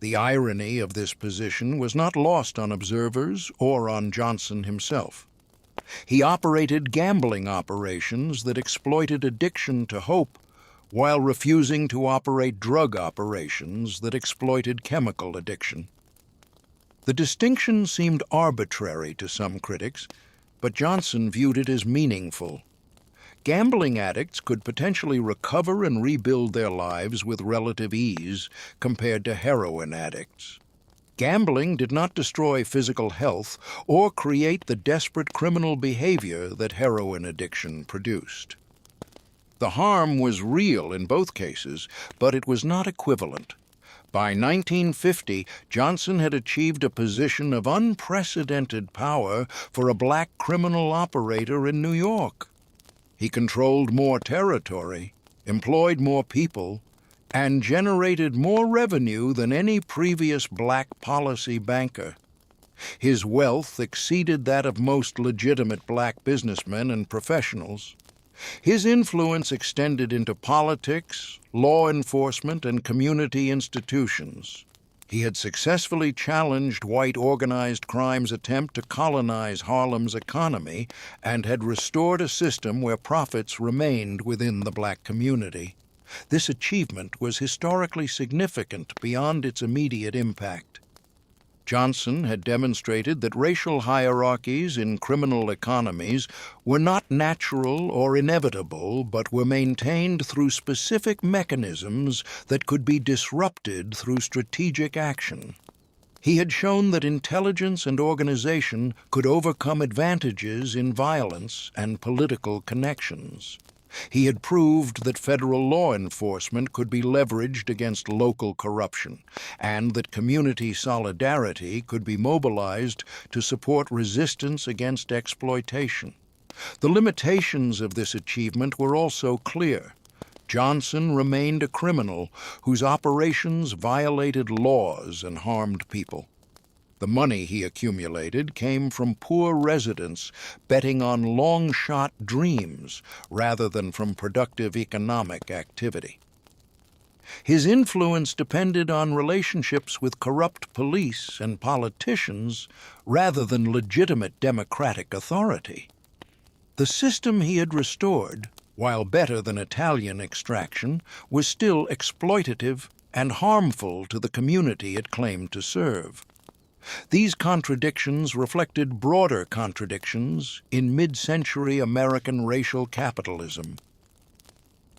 The irony of this position was not lost on observers or on Johnson himself. He operated gambling operations that exploited addiction to hope while refusing to operate drug operations that exploited chemical addiction. The distinction seemed arbitrary to some critics, but Johnson viewed it as meaningful. Gambling addicts could potentially recover and rebuild their lives with relative ease compared to heroin addicts. Gambling did not destroy physical health or create the desperate criminal behavior that heroin addiction produced. The harm was real in both cases, but it was not equivalent. By 1950, Johnson had achieved a position of unprecedented power for a black criminal operator in New York. He controlled more territory, employed more people, and generated more revenue than any previous black policy banker. His wealth exceeded that of most legitimate black businessmen and professionals. His influence extended into politics, law enforcement, and community institutions. He had successfully challenged white organized crime's attempt to colonize Harlem's economy and had restored a system where profits remained within the black community. This achievement was historically significant beyond its immediate impact. Johnson had demonstrated that racial hierarchies in criminal economies were not natural or inevitable, but were maintained through specific mechanisms that could be disrupted through strategic action. He had shown that intelligence and organization could overcome advantages in violence and political connections. He had proved that federal law enforcement could be leveraged against local corruption, and that community solidarity could be mobilized to support resistance against exploitation. The limitations of this achievement were also clear. Johnson remained a criminal whose operations violated laws and harmed people. The money he accumulated came from poor residents betting on long-shot dreams rather than from productive economic activity. His influence depended on relationships with corrupt police and politicians rather than legitimate democratic authority. The system he had restored, while better than Italian extraction, was still exploitative and harmful to the community it claimed to serve. These contradictions reflected broader contradictions in mid-century American racial capitalism.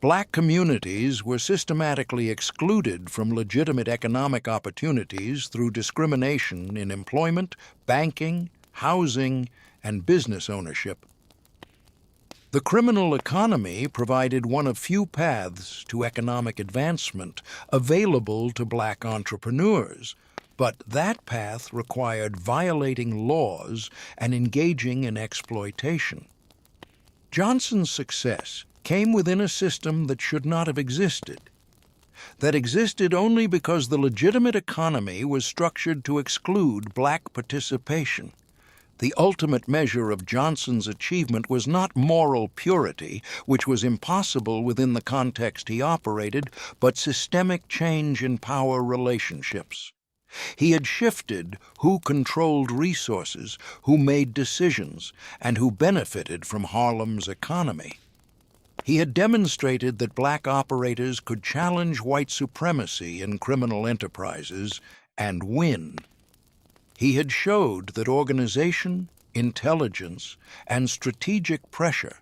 Black communities were systematically excluded from legitimate economic opportunities through discrimination in employment, banking, housing, and business ownership. The criminal economy provided one of few paths to economic advancement available to black entrepreneurs, but that path required violating laws and engaging in exploitation. Johnson's success came within a system that should not have existed, that existed only because the legitimate economy was structured to exclude black participation. The ultimate measure of Johnson's achievement was not moral purity, which was impossible within the context he operated, but systemic change in power relationships. He had shifted who controlled resources, who made decisions, and who benefited from Harlem's economy. He had demonstrated that black operators could challenge white supremacy in criminal enterprises and win. He had showed that organization, intelligence, and strategic pressure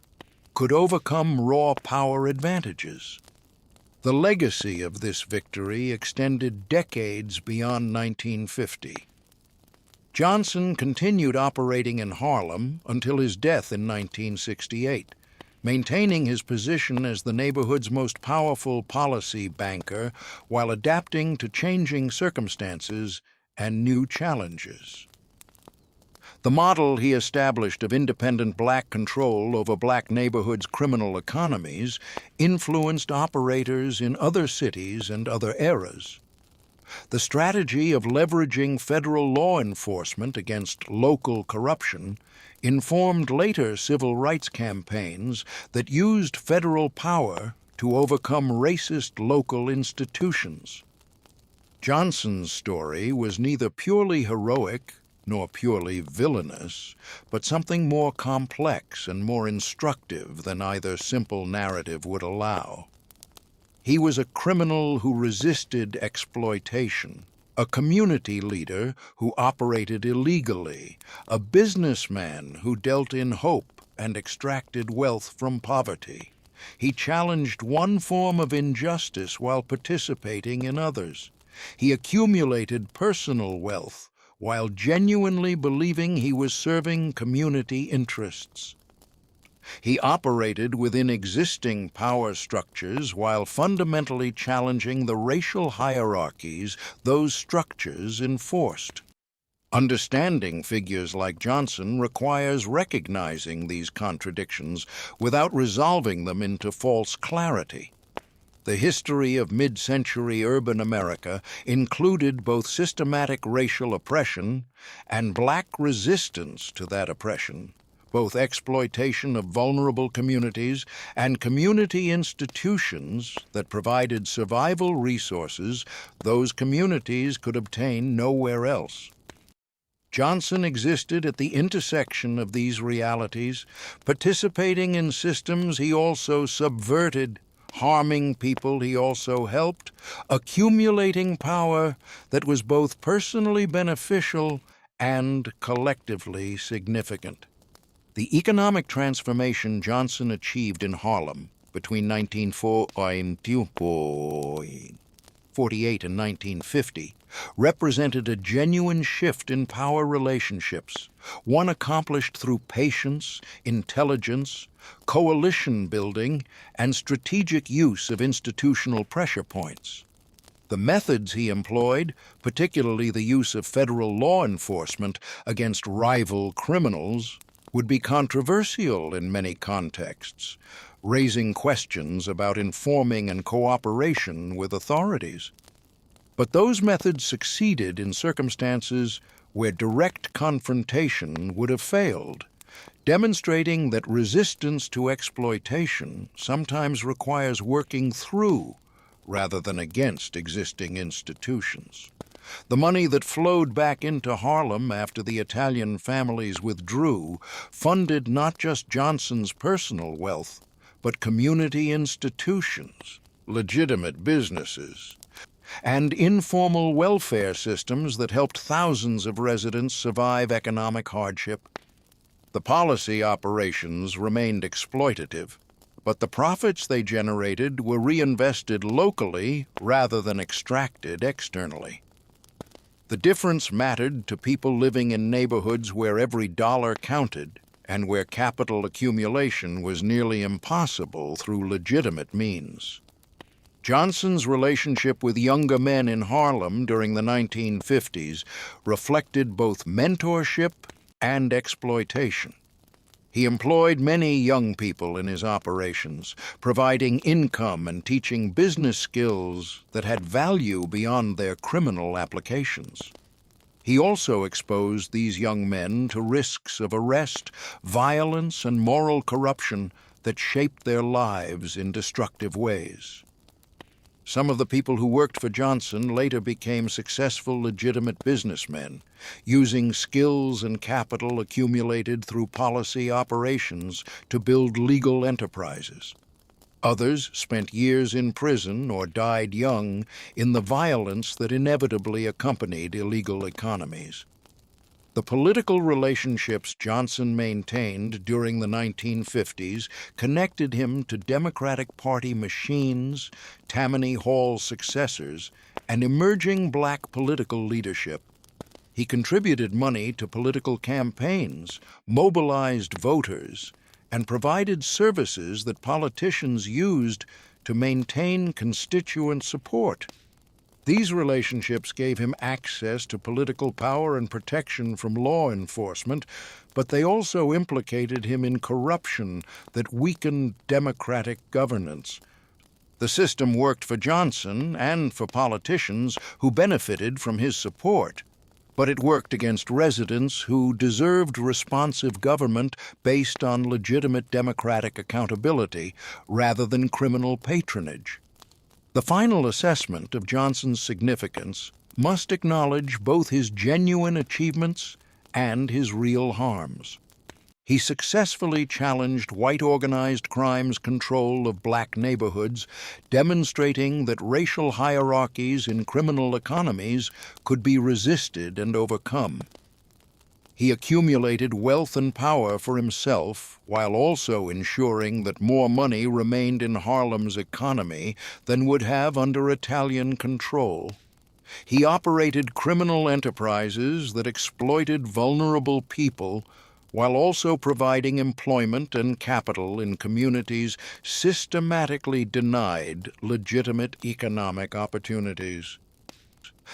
could overcome raw power advantages. The legacy of this victory extended decades beyond 1950. Johnson continued operating in Harlem until his death in 1968, maintaining his position as the neighborhood's most powerful policy banker while adapting to changing circumstances and new challenges. The model he established of independent black control over black neighborhoods' criminal economies influenced operators in other cities and other eras. The strategy of leveraging federal law enforcement against local corruption informed later civil rights campaigns that used federal power to overcome racist local institutions. Johnson's story was neither purely heroic nor purely villainous, but something more complex and more instructive than either simple narrative would allow. He was a criminal who resisted exploitation, a community leader who operated illegally, a businessman who dealt in hope and extracted wealth from poverty. He challenged one form of injustice while participating in others. He accumulated personal wealth while genuinely believing he was serving community interests. He operated within existing power structures while fundamentally challenging the racial hierarchies those structures enforced. Understanding figures like Johnson requires recognizing these contradictions without resolving them into false clarity. The history of mid-century urban America included both systematic racial oppression and black resistance to that oppression, both exploitation of vulnerable communities and community institutions that provided survival resources those communities could obtain nowhere else. Johnson existed at the intersection of these realities, participating in systems he also subverted, harming people he also helped, accumulating power that was both personally beneficial and collectively significant. The economic transformation Johnson achieved in Harlem between 1948 and 1950 represented a genuine shift in power relationships, one accomplished through patience, intelligence, coalition building, and strategic use of institutional pressure points. The methods he employed, particularly the use of federal law enforcement against rival criminals, would be controversial in many contexts. raising questions about informing and cooperation with authorities. But those methods succeeded in circumstances where direct confrontation would have failed, demonstrating that resistance to exploitation sometimes requires working through rather than against existing institutions. The money that flowed back into Harlem after the Italian families withdrew funded not just Johnson's personal wealth, but community institutions, legitimate businesses, and informal welfare systems that helped thousands of residents survive economic hardship. The policy operations remained exploitative, but the profits they generated were reinvested locally rather than extracted externally. The difference mattered to people living in neighborhoods where every dollar counted and where capital accumulation was nearly impossible through legitimate means. Johnson's relationship with younger men in Harlem during the 1950s reflected both mentorship and exploitation. He employed many young people in his operations, providing income and teaching business skills that had value beyond their criminal applications. He also exposed these young men to risks of arrest, violence, and moral corruption that shaped their lives in destructive ways. Some of the people who worked for Johnson later became successful, legitimate businessmen, using skills and capital accumulated through policy operations to build legal enterprises. Others spent years in prison or died young in the violence that inevitably accompanied illegal economies. The political relationships Johnson maintained during the 1950s connected him to Democratic Party machines, Tammany Hall successors, and emerging black political leadership. He contributed money to political campaigns, mobilized voters, and provided services that politicians used to maintain constituent support. These relationships gave him access to political power and protection from law enforcement, but they also implicated him in corruption that weakened democratic governance. The system worked for Johnson and for politicians who benefited from his support, but it worked against residents who deserved responsive government based on legitimate democratic accountability rather than criminal patronage. The final assessment of Johnson's significance must acknowledge both his genuine achievements and his real harms. He successfully challenged white organized crime's control of black neighborhoods, demonstrating that racial hierarchies in criminal economies could be resisted and overcome. He accumulated wealth and power for himself while also ensuring that more money remained in Harlem's economy than would have under Italian control. He operated criminal enterprises that exploited vulnerable people while also providing employment and capital in communities systematically denied legitimate economic opportunities.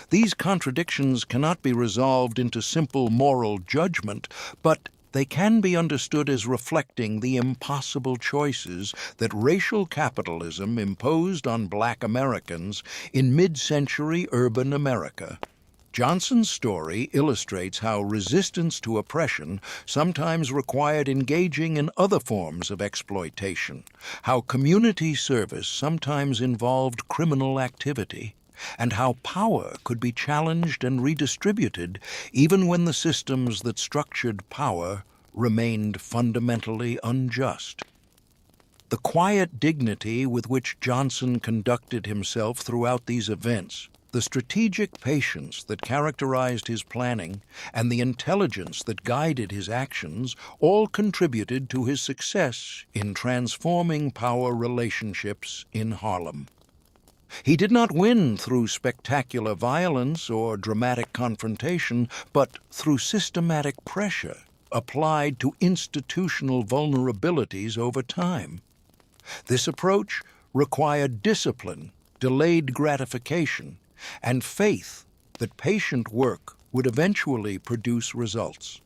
These contradictions cannot be resolved into simple moral judgment, but they can be understood as reflecting the impossible choices that racial capitalism imposed on black Americans in mid-century urban America. Johnson's story illustrates how resistance to oppression sometimes required engaging in other forms of exploitation, how community service sometimes involved criminal activity, and how power could be challenged and redistributed even when the systems that structured power remained fundamentally unjust. The quiet dignity with which Johnson conducted himself throughout these events, the strategic patience that characterized his planning, and the intelligence that guided his actions all contributed to his success in transforming power relationships in Harlem. He did not win through spectacular violence or dramatic confrontation, but through systematic pressure applied to institutional vulnerabilities over time. This approach required discipline, delayed gratification, and faith that patient work would eventually produce results.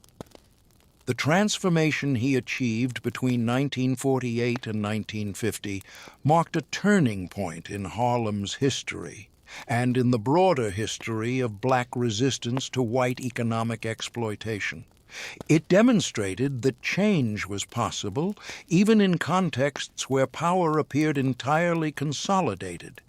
The transformation he achieved between 1948 and 1950 marked a turning point in Harlem's history and in the broader history of black resistance to white economic exploitation. It demonstrated that change was possible even in contexts where power appeared entirely consolidated,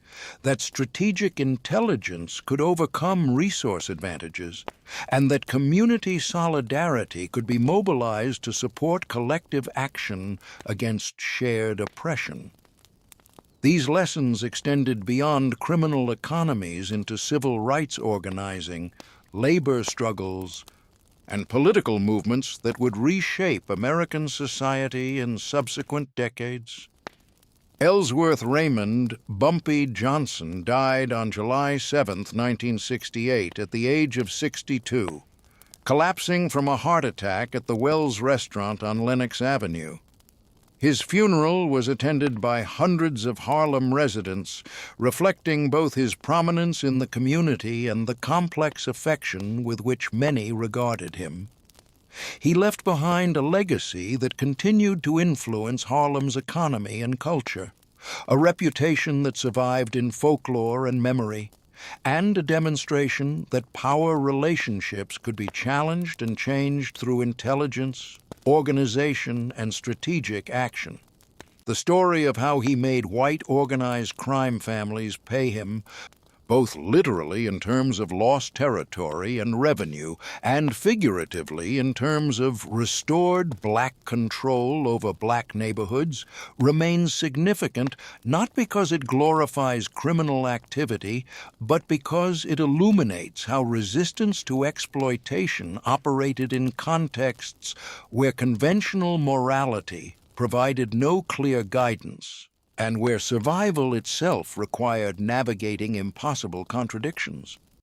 that strategic intelligence could overcome resource advantages, and that community solidarity could be mobilized to support collective action against shared oppression. These lessons extended beyond criminal economies into civil rights organizing, labor struggles, and political movements that would reshape American society in subsequent decades. Ellsworth Raymond "Bumpy" Johnson died on July 7, 1968, at the age of 62, collapsing from a heart attack at the Wells Restaurant on Lenox Avenue. His funeral was attended by hundreds of Harlem residents, reflecting both his prominence in the community and the complex affection with which many regarded him. He left behind a legacy that continued to influence Harlem's economy and culture, a reputation that survived in folklore and memory, and a demonstration that power relationships could be challenged and changed through intelligence, organization, and strategic action. The story of how he made white organized crime families pay him, both literally in terms of lost territory and revenue, and figuratively in terms of restored black control over black neighborhoods, remains significant not because it glorifies criminal activity, but because it illuminates how resistance to exploitation operated in contexts where conventional morality provided no clear guidance, and where survival itself required navigating impossible contradictions.